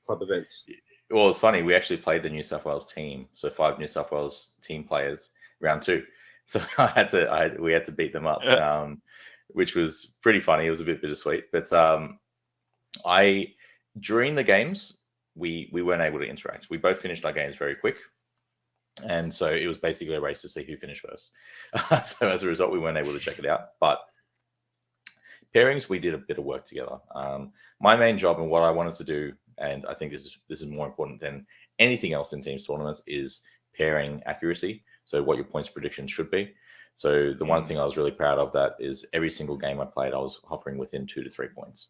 club events. Well, it's funny. We actually played the New South Wales team, so 5 New South Wales team players round 2. So we had to beat them up, which was pretty funny. It was a bit bittersweet, but during the games we weren't able to interact. We both finished our games very quick, and so it was basically a race to see who finished first. So as a result, we weren't able to check it out. But pairings, we did a bit of work together. My main job and what I wanted to do, and I think this is more important than anything else in teams tournaments, is pairing accuracy. So what your points prediction should be. So the one thing I was really proud of that is every single game I played, I was hovering within 2 to 3 points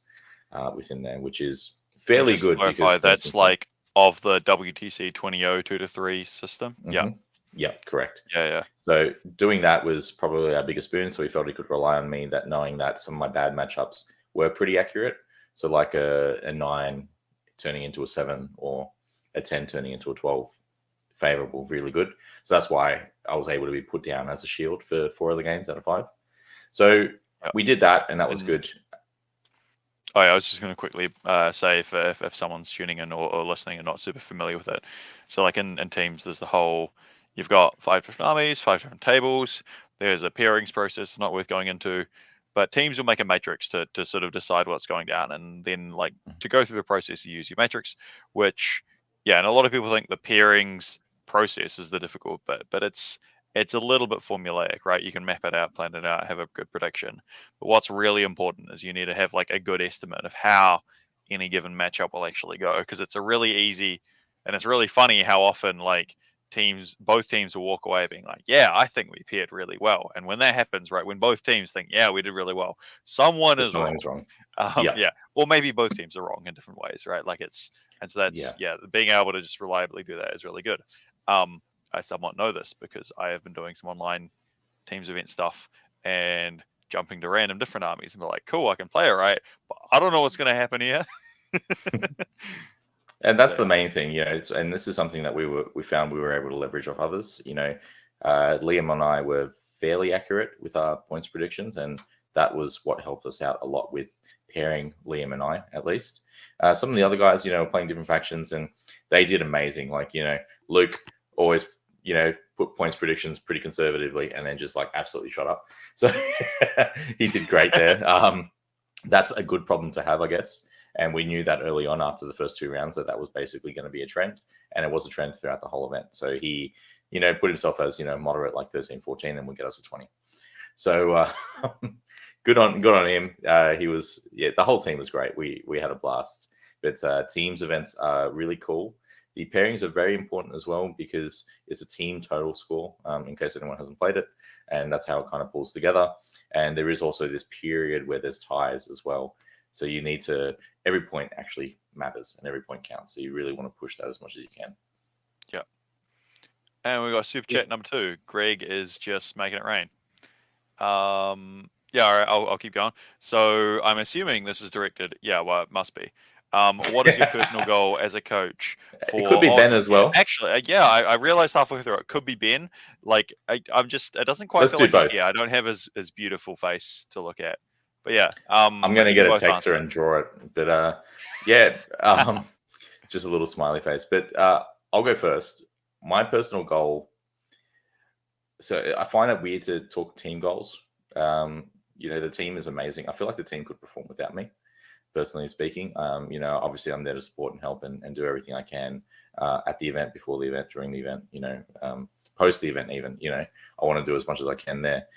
within there, which is fairly good. Because that's like of the WTC 20-0 2 to 3 system. Mm-hmm. Yeah, correct. Yeah. So doing that was probably our biggest boon. So he felt he could rely on me, that knowing that some of my bad matchups were pretty accurate. So like a 9 turning into a 7 or a 10 turning into a 12. Favorable, really good. So that's why I was able to be put down as a shield for 4 of the games out of 5. So we did that, and that was good. Oh, yeah, I was just going to quickly say if someone's tuning in or listening and not super familiar with it. So like in teams, there's the whole, you've got 5 different armies, 5 different tables. There's a pairings process, not worth going into. But teams will make a matrix to sort of decide what's going down. And then like to go through the process, you use your matrix, which, yeah, and a lot of people think the pairings process is the difficult bit, but it's a little bit formulaic, right? You can map it out, plan it out, have a good prediction. But what's really important is you need to have like a good estimate of how any given matchup will actually go, because it's a really easy, and it's really funny how often like both teams will walk away being like, yeah, I think we paired really well. And when that happens, right, when both teams think, yeah, we did really well, someone is wrong. Yeah. Or maybe both teams are wrong in different ways, right? Like and so that's, being able to just reliably do that is really good. I somewhat know this because I have been doing some online teams event stuff and jumping to random different armies and be like, cool, I can play it right, but I don't know what's going to happen here. And that's the main thing, and this is something that we found we were able to leverage off others. Liam and I were fairly accurate with our points predictions, and that was what helped us out a lot with pairing Liam and I, at least. Some of the other guys, were playing different factions, and they did amazing. Like, Luke always, put points predictions pretty conservatively, and then just like absolutely shut up. So he did great there. That's a good problem to have, I guess. And we knew that early on after the first 2 rounds that was basically going to be a trend, and it was a trend throughout the whole event. So he, put himself as, moderate, like 13, 14, and would get us to 20. So good on him. He was, the whole team was great. We had a blast. But teams events are really cool. The pairings are very important as well because it's a team total score, in case anyone hasn't played it, and that's how it kind of pulls together. And there is also this period where there's ties as well. So you need to, every point actually matters and every point counts. So you really want to push that as much as you can. Yeah. And we got super chat number 2. Greg is just making it rain. All right, I'll keep going. So I'm assuming this is directed. Yeah, well, it must be. What is your personal goal as a coach? It could be Ben as well. Actually, yeah, I realized halfway through it could be Ben. Like, I'm just, it doesn't quite Let's feel do like both. yeah, I don't have his beautiful face to look at. But yeah, I'm going to you get a both texter answer. and draw it. But yeah, just a little smiley face. But I'll go first. My personal goal. So I find it weird to talk team goals. The team is amazing. I feel like the team could perform without me, personally speaking. Obviously I'm there to support and help and do everything I can at the event, before the event, during the event, post the event even, I want to do as much as I can there.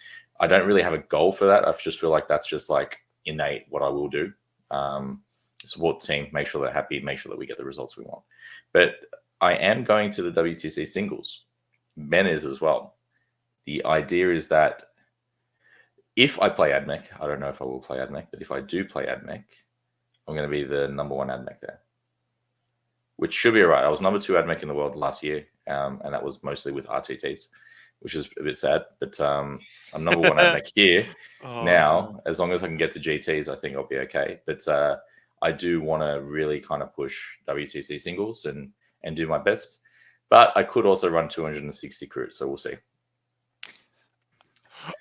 I don't really have a goal for that. I just feel like that's just like innate what I will do. Support the team, make sure they're happy, make sure that we get the results we want. But I am going to the WTC singles. Ben is as well. The idea is that if I play Admek, I don't know if I will play Admek, but if I do play Admek, I'm going to be the number 1 Admek there, which should be all right. I was number 2 Admek in the world last year, and that was mostly with RTTs, which is a bit sad, but I'm number 1 Admek here now. As long as I can get to GTs, I think I'll be okay. But I do want to really kind of push WTC singles and do my best. But I could also run 260 crew, so we'll see.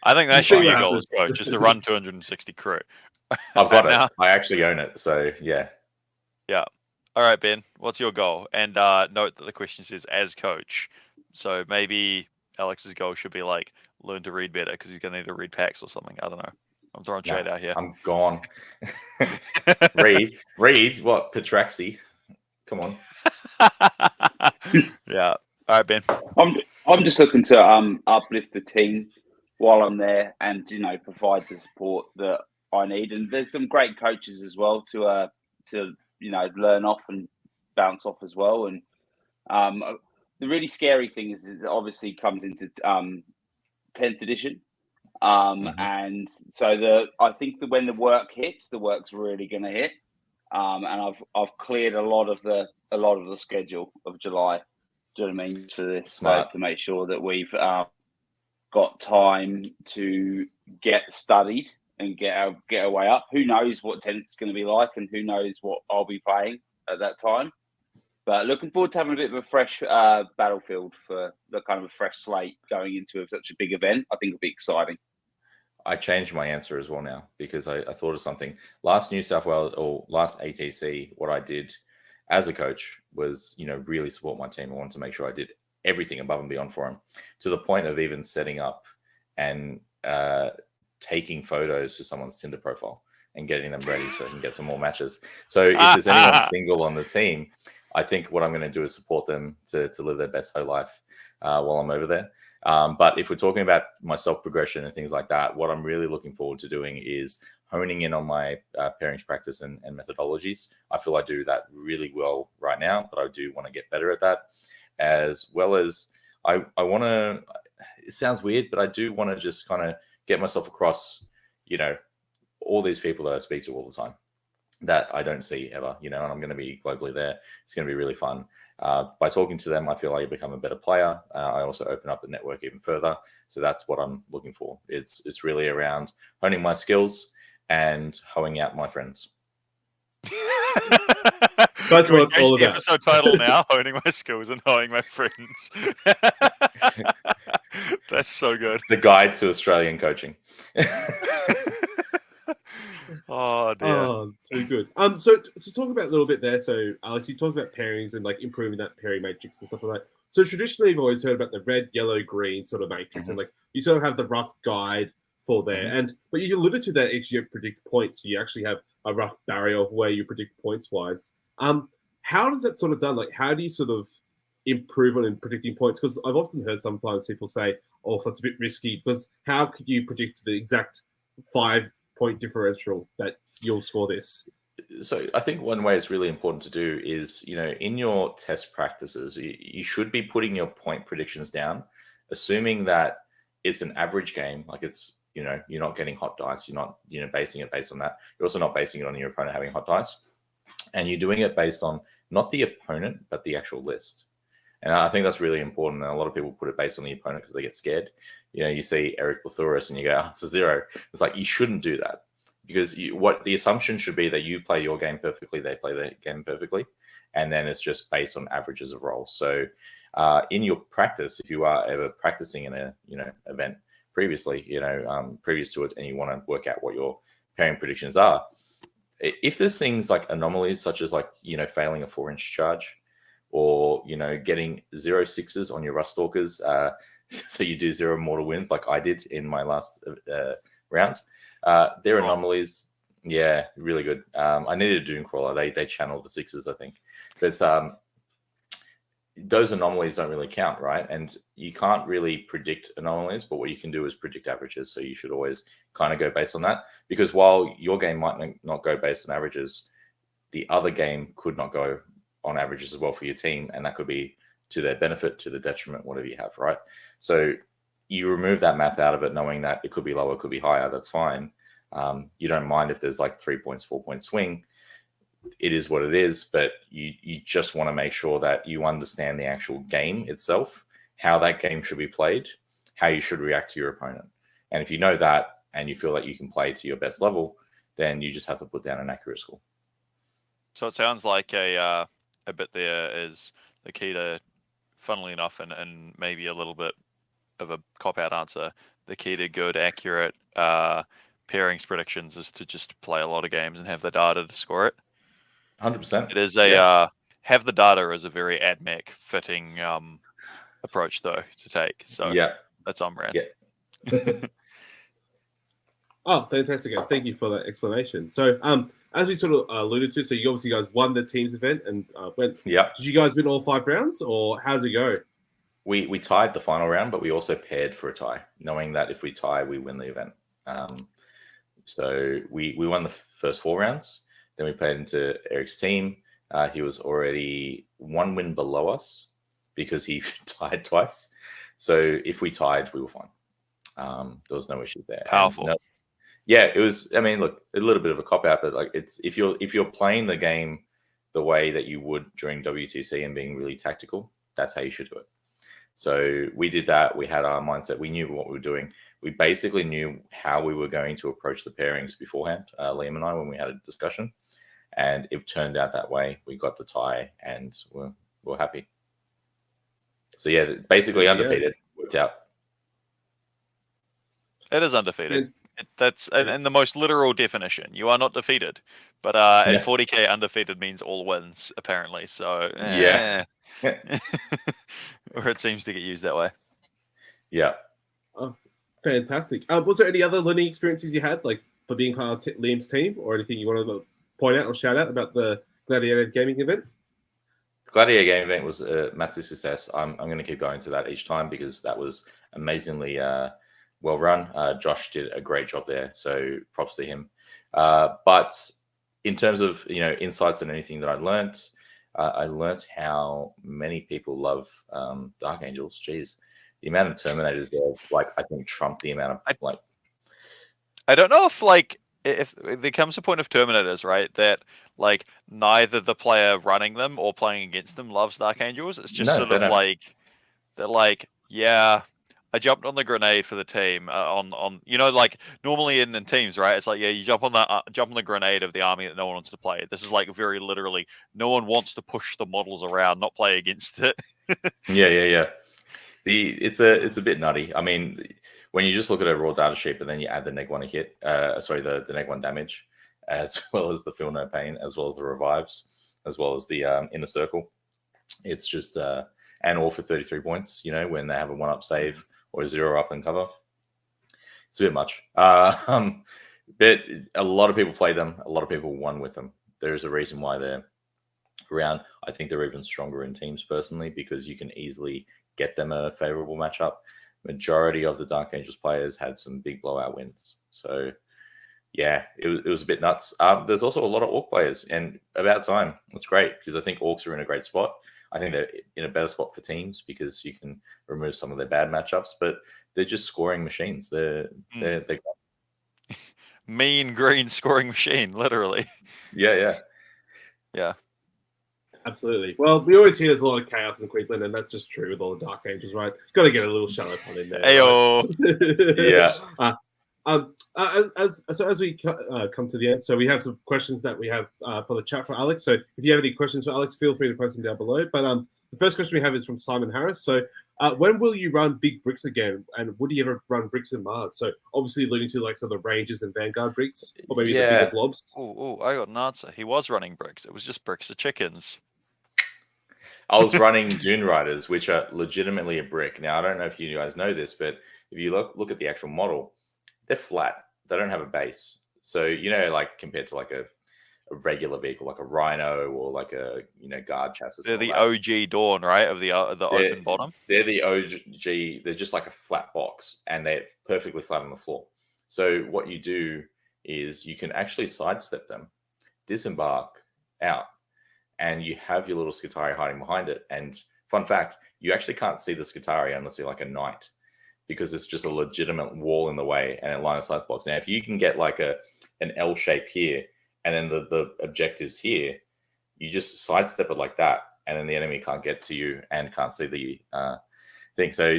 I think that's your goal as coach, is to run 260 crew. I've got it. I actually own it, so yeah. Yeah. All right, Ben, what's your goal? And note that the question says as coach. So maybe Alex's goal should be like learn to read better, because he's going to need to read packs or something. I don't know. I'm throwing shade out here. I'm gone. read what? Petraxi. Come on. Yeah. All right, Ben. I'm just looking to uplift the team while I'm there, and provide the support that I need. And there's some great coaches as well to learn off and bounce off as well. And the really scary thing is it obviously comes into 10th edition. And so I think that when the work hits, the work's really going to hit. And I've cleared a lot of the schedule of July. Do you know what I mean? For this, to make sure that we've got time to get studied and get our way up. Who knows what 10th is going to be like, and who knows what I'll be playing at that time. But looking forward to having a bit of a fresh battlefield for the kind of a fresh slate going into such a big event. I think it'll be exciting. I changed my answer as well now, because I thought of something. Last New South Wales, or last ATC, what I did as a coach was, really support my team. I wanted to make sure I did everything above and beyond for them, to the point of even setting up and taking photos to someone's Tinder profile and getting them ready so I can get some more matches. So if there's anyone single on the team, I think what I'm going to do is support them to live their best whole life while I'm over there. But if we're talking about my self-progression and things like that, what I'm really looking forward to doing is honing in on my pairings practice and methodologies. I feel I do that really well right now, but I do want to get better at that. As well as I want to, it sounds weird, but I do want to just kind of get myself across, all these people that I speak to all the time that I don't see ever, and I'm going to be globally there. It's going to be really fun. By talking to them, I feel like I become a better player. I also open up the network even further. So that's what I'm looking for. It's really around honing my skills and hoeing out my friends. That's what it's all about. Episode title now: honing my skills and hoeing my friends. That's so good. The guide to Australian coaching. Oh dear. Oh, too good. So to talk about a little bit there. So Alex, you talked about pairings and like improving that pairing matrix and stuff like that. So traditionally, you've always heard about the red, yellow, green sort of matrix, and like you sort of have the rough guide for there. But you alluded to that actually predict points. So you actually have a rough barrier of where you predict points wise. How does that sort of done? Like, how do you sort of improve on predicting points? Because I've often heard sometimes people say, "Oh, that's a bit risky," because how could you predict the exact 5-point differential that you'll score this? So I think one way it's really important to do is, in your test practices, you should be putting your point predictions down, assuming that it's an average game. Like it's, you're not getting hot dice. You're not, basing it based on that. You're also not basing it on your opponent having hot dice. And you're doing it based on not the opponent, but the actual list. And I think that's really important. And a lot of people put it based on the opponent because they get scared. You see Eric Lathuris and you go, it's a 0. It's like, you shouldn't do that. because what the assumption should be that you play your game perfectly, they play their game perfectly, and then it's just based on averages of rolls. So in your practice, if you are ever practicing in a event previously, previous to it, and you want to work out what your pairing predictions are, if there's things like anomalies such as failing a 4-inch charge, or getting 0 6s on your rust stalkers, so you do 0 mortal wins like I did in my last round. They're anomalies. Yeah, really good. I needed a Dune-Crawler. They channel the 6s, I think, but those anomalies don't really count, right? And you can't really predict anomalies, but what you can do is predict averages. So you should always kind of go based on that, because while your game might not go based on averages, the other game could not go on averages as well for your team, and that could be to their benefit, to the detriment, whatever you have, right? So you remove that math out of it, knowing that it could be lower, it could be higher. That's fine. You don't mind if there's like 3 points, 4 point swing. It is what it is, but you just want to make sure that you understand the actual game itself, how that game should be played, how you should react to your opponent. And if you know that and you feel that you can play to your best level, then you just have to put down an accurate score. So it sounds like a bit there is the key to, funnily enough, and maybe a little bit of a cop-out answer, the key to good, accurate pairings predictions is to just play a lot of games and have the data to score it. 100%. It is have the data is a very Admek fitting approach though to take. So that's on brand. Yeah. Oh, fantastic! Thank you for that explanation. So, as we sort of alluded to, so you obviously guys won the teams event and went. Yeah. Did you guys win all 5 rounds, or how did it go? We tied the final round, but we also paired for a tie, knowing that if we tie, we win the event. So we won the first 4 rounds. Then we played into Eric's team. He was already 1 win below us because he tied twice. So if we tied, we were fine. There was no issue there. Powerful. Yeah, it was. I mean, look, a little bit of a cop out, but like it's if you're playing the game the way that you would during WTC and being really tactical, that's how you should do it. So we did that. We had our mindset. We knew what we were doing. We basically knew how we were going to approach the pairings beforehand, Liam and I, when we had a discussion. And it turned out that way. We got the tie, and we're happy. So yeah, basically undefeated. Worked out. It is undefeated. That's and the most literal definition. You are not defeated, but at 40k, undefeated means all wins apparently. So or it seems to get used that way. Yeah. Oh, fantastic. Was there any other learning experiences you had, like for being part of Liam's team, or anything you wanted to point out or shout out about the Gladiator Gaming event? Gladiator Gaming event was a massive success. I'm going to keep going to that each time because that was amazingly well run. Josh did a great job there, so props to him. But in terms of insights and anything that I learned how many people love Dark Angels. Jeez, the amount of Terminators there, I think trumped the amount of I don't know if there comes a point of Terminators, right, that neither the player running them or playing against them loves Dark Angels. It's just they're yeah, I jumped on the grenade for the team normally in teams, right? It's you jump on the grenade of the army that no one wants to play. This is very literally no one wants to push the models around, not play against it. Yeah. It's a bit nutty. I mean, when you just look at a raw data sheet, but then you add the neg 1 hit, the neg 1 damage, as well as the feel no pain, as well as the revives, as well as the inner circle, it's just and all for 33 points. When they have a 1-up save or a 0-up and cover, it's a bit much. But a lot of people play them. A lot of people won with them. There's a reason why they're around. I think they're even stronger in teams personally because you can easily get them a favorable matchup. Majority of the Dark Angels players had some big blowout wins. So yeah, it was a bit nuts. There's also a lot of Orc players, and about time. That's great because I think Orcs are in a great spot. I think they're in a better spot for teams because you can remove some of their bad matchups, but they're just scoring machines. They're mean green scoring machine, literally. Yeah. Absolutely. Well, we always hear there's a lot of chaos in Queensland, and that's just true with all the Dark Angels, right? Got to get a little shadow pun in there. Ayo. Right? Yeah. As we come to the end, so we have some questions that we have for the chat for Alex. So if you have any questions for Alex, feel free to post them down below. But the first question we have is from Simon Harris. So when will you run big bricks again? And would you ever run bricks in Mars? So obviously alluding to like some of the Rangers and Vanguard bricks, or maybe the bigger blobs. Oh, I got an answer. He was running bricks. It was just bricks of chickens. I was running Dune Riders, which are legitimately a brick. Now, I don't know if you guys know this, but if you look at the actual model, they're flat. They don't have a base. So, like compared to like a regular vehicle, like a Rhino or like a, guard chassis. They're the OG Dawn, right? Of the open bottom. They're the OG. They're just like a flat box and they're perfectly flat on the floor. So what you do is you can actually sidestep them, disembark out, and you have your little Skitarii hiding behind it. And fun fact, you actually can't see the Skitarii unless you're like a knight, because it's just a legitimate wall in the way and a line of sight box. Now, if you can get like an L shape here, and then the objectives here, you just sidestep it like that, and then the enemy can't get to you and can't see the thing. So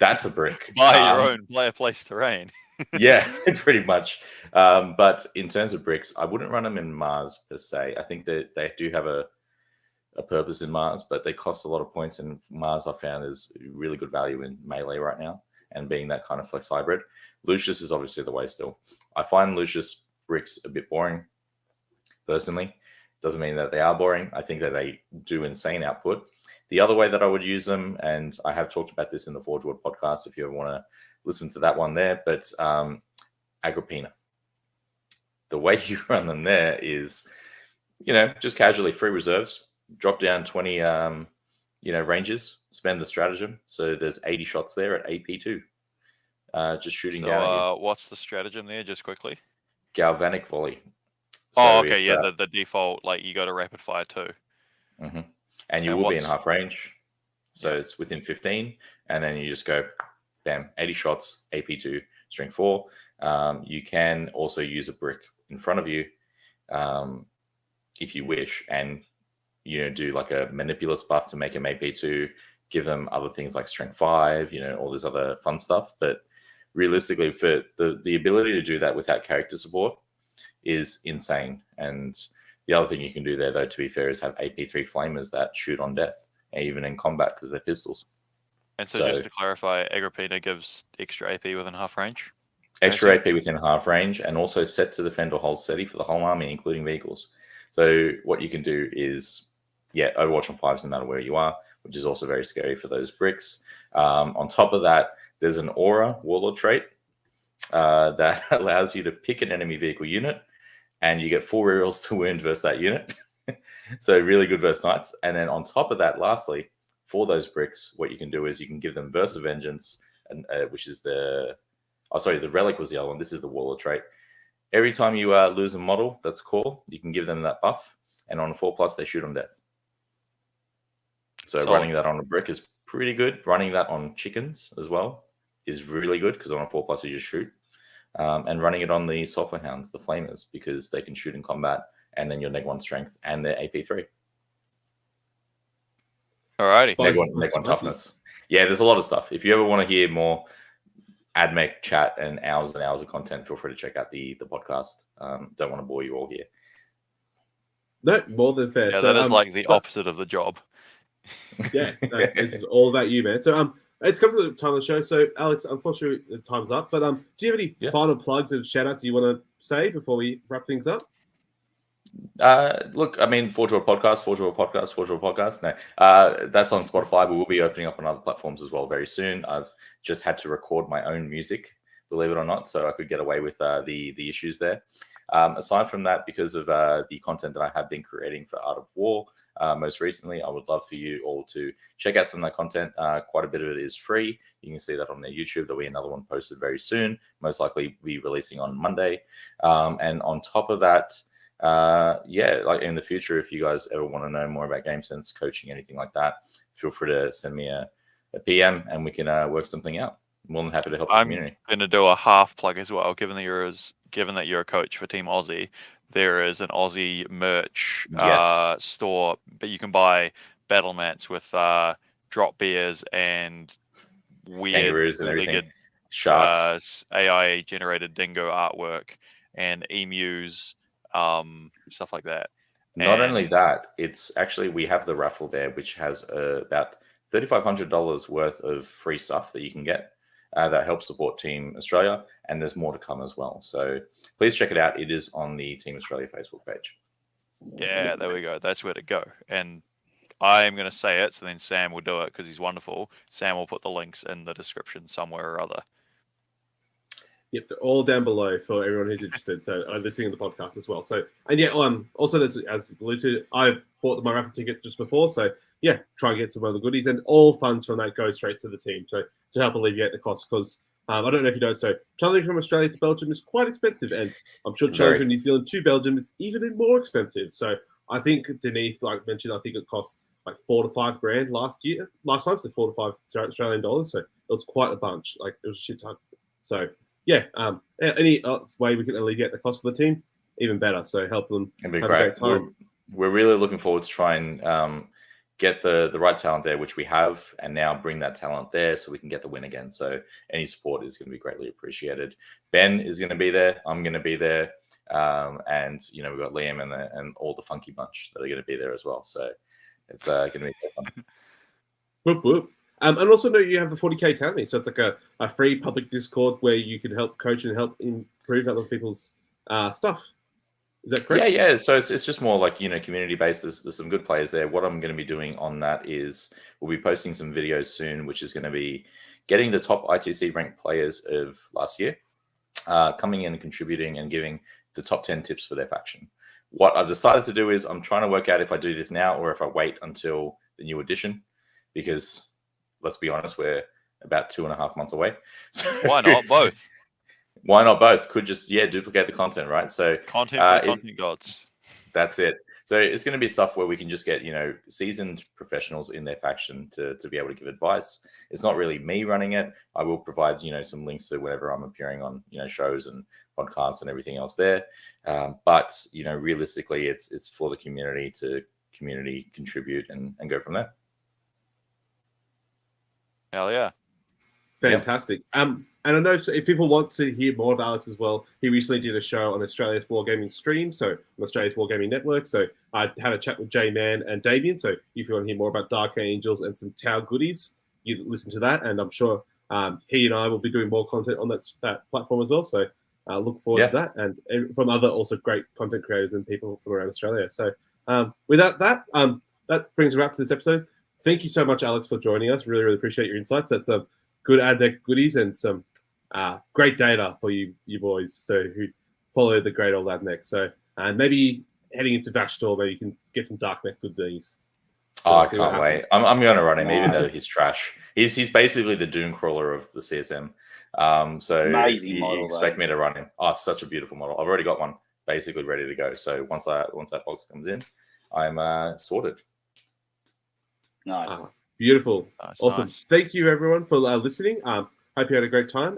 that's a brick. By your own player place terrain. Yeah, pretty much. But in terms of bricks, I wouldn't run them in Mars per se. I think that they do have a purpose in Mars, but they cost a lot of points. And Mars, I found, is really good value in melee right now, and being that kind of flex hybrid. Lucius is obviously the way still. I find Lucius bricks a bit boring, personally. Doesn't mean that they are boring. I think that they do insane output. The other way that I would use them, and I have talked about this in the Forge World podcast, if you ever want to listen to that one there, but Agrippina. The way you run them there is, just casually free reserves, drop down 20, ranges, spend the stratagem. So there's 80 shots there at AP2. Just shooting down. What's the stratagem there, just quickly? Galvanic volley. So okay, yeah, the default, like you go to rapid fire too. Mm-hmm. And you will be in half range. So it's within 15, and then you just go, bam, 80 shots, AP2, string 4. You can also use a brick in front of you if you wish, and do like a manipulous buff to make them AP2, give them other things like strength 5, all this other fun stuff. But realistically, for the ability to do that without character support is insane. And the other thing you can do there, though, to be fair, is have AP3 flamers that shoot on death, even in combat, because they're pistols. And so just to clarify, Agrippina gives extra AP within half range? Extra AP within half range, and also set to defend or hold steady for the whole army, including vehicles. So what you can do is, Overwatch on 5s no matter where you are, which is also very scary for those bricks. On top of that, there's an Aura Warlord trait that allows you to pick an enemy vehicle unit, and you get 4 rerolls to wound versus that unit. So really good versus knights. And then on top of that, lastly, for those bricks, what you can do is you can give them Verse of Vengeance, and which is the Relic was the other one. This is the Warlord trait. Every time you lose a model that's core, you can give them that buff, and on a 4+, they shoot on death. So running that on a brick is pretty good. Running that on chickens as well is really good, because on a 4+, you just shoot. And running it on the Sulphur Hounds, the Flamers, because they can shoot in combat, and then your neg-1 strength and their AP3. Alrighty. Neg-1 toughness. Yeah, there's a lot of stuff. If you ever want to hear more Admek chat and hours of content, feel free to check out the podcast. Don't want to bore you all here. No, more than fair. Yeah, so, that is like the opposite of the job. Yeah, this is all about you, man. So it's come to the time of the show. So Alex, unfortunately, the time's up. But do you have any final plugs and shout-outs you want to say before we wrap things up? Look, I mean, Forge World Podcast. No, that's on Spotify. We will be opening up on other platforms as well very soon. I've just had to record my own music, believe it or not, so I could get away with the issues there. Aside from that, because of the content that I have been creating for Art of War, most recently, I would love for you all to check out some of that content. Quite a bit of it is free. You can see that on their YouTube. There'll be another one posted very soon, most likely be releasing on Monday. And on top of that, like in the future, if you guys ever want to know more about Game Sense, coaching, anything like that, feel free to send me a PM and we can work something out. More than happy to help the community. I'm going to do a half plug as well, given that you're a coach for Team Aussie. There is an Aussie merch store, but you can buy battle mats with drop beers and weird, kangaroos and really everything. good Sharks. AI generated dingo artwork, and emus, stuff like that. Not And- only that, it's actually, we have the raffle there, which has about $3,500 worth of free stuff that you can get that helps support Team Australia, and there's more to come as well. So please check it out. It is on the Team Australia Facebook page. Yeah, there we go. That's where to go. And I'm going to say it, so then Sam will do it because he's wonderful. Sam will put the links in the description somewhere or other. Yep, they're all down below for everyone who's interested. So listening to the podcast as well. So, and yeah, also there's, as alluded to, I bought my raffle ticket just before. So yeah, try and get some other goodies, and all funds from that go straight to the team. So to help alleviate the cost, because I don't know if you know, so traveling from Australia to Belgium is quite expensive, and I'm sure traveling from New Zealand to Belgium is even more expensive. So I think Denise, like mentioned, I think it cost like $4 to $5 grand last time, so 4 to 5 Australian dollars. So it was quite a bunch. Like it was a shit ton. So yeah, any way we can alleviate the cost for the team, even better. So help them It'd be have great. a great time. We're really looking forward to try and get the right talent there, which we have, and now bring that talent there so we can get the win again. So any support is going to be greatly appreciated. Ben is going to be there. I'm going to be there. And, you know, we've got Liam and all the funky bunch that are going to be there as well. So it's going to be fun. Whoop, whoop. And also know you have the 40K Academy. So it's like a free public Discord where you can help coach and help improve other people's stuff. Is that correct? Yeah. So it's just more like, you know, community based. There's some good players there. What I'm going to be doing on that is we'll be posting some videos soon, which is going to be getting the top ITC ranked players of last year, coming in and contributing and giving the top 10 tips for their faction. What I've decided to do is I'm trying to work out if I do this now or if I wait until the new edition, because let's be honest, we're about 2.5 months away. So Why not both? Why not both? Could just, duplicate the content, right? So Content for content gods. That's it. So it's going to be stuff where we can just get, you know, seasoned professionals in their faction to be able to give advice. It's not really me running it. I will provide, you know, some links to whenever I'm appearing on, you know, shows and podcasts and everything else there. But, you know, realistically, it's for the community to contribute and go from there. Hell yeah. Fantastic. And I know if people want to hear more of Alex as well, he recently did a show on Australia's Wargaming stream, so on Australia's Wargaming Network. So I had a chat with J-Man and Damien. So if you want to hear more about Dark Angels and some Tau goodies, you listen to that. And I'm sure he and I will be doing more content on that platform as well. So look forward to that. And from other also great content creators and people from around Australia. So without that, that brings a wrap to this episode. Thank you so much, Alex, for joining us. Really, really appreciate your insights. That's good Admek goodies and some great data for you boys. So who follow the great old Admek. So maybe heading into Vash Store, maybe you can get some Darkmek goodies. So I can't wait. I'm going to run him, even though he's trash. He's basically the Dune-Crawler of the CSM. So amazing model, you expect me to run him. Oh, such a beautiful model. I've already got one basically ready to go. So once that box comes in, I'm sorted. Nice. Beautiful. Nice, Awesome. nice. Thank you, everyone, for listening. Hope you had a great time.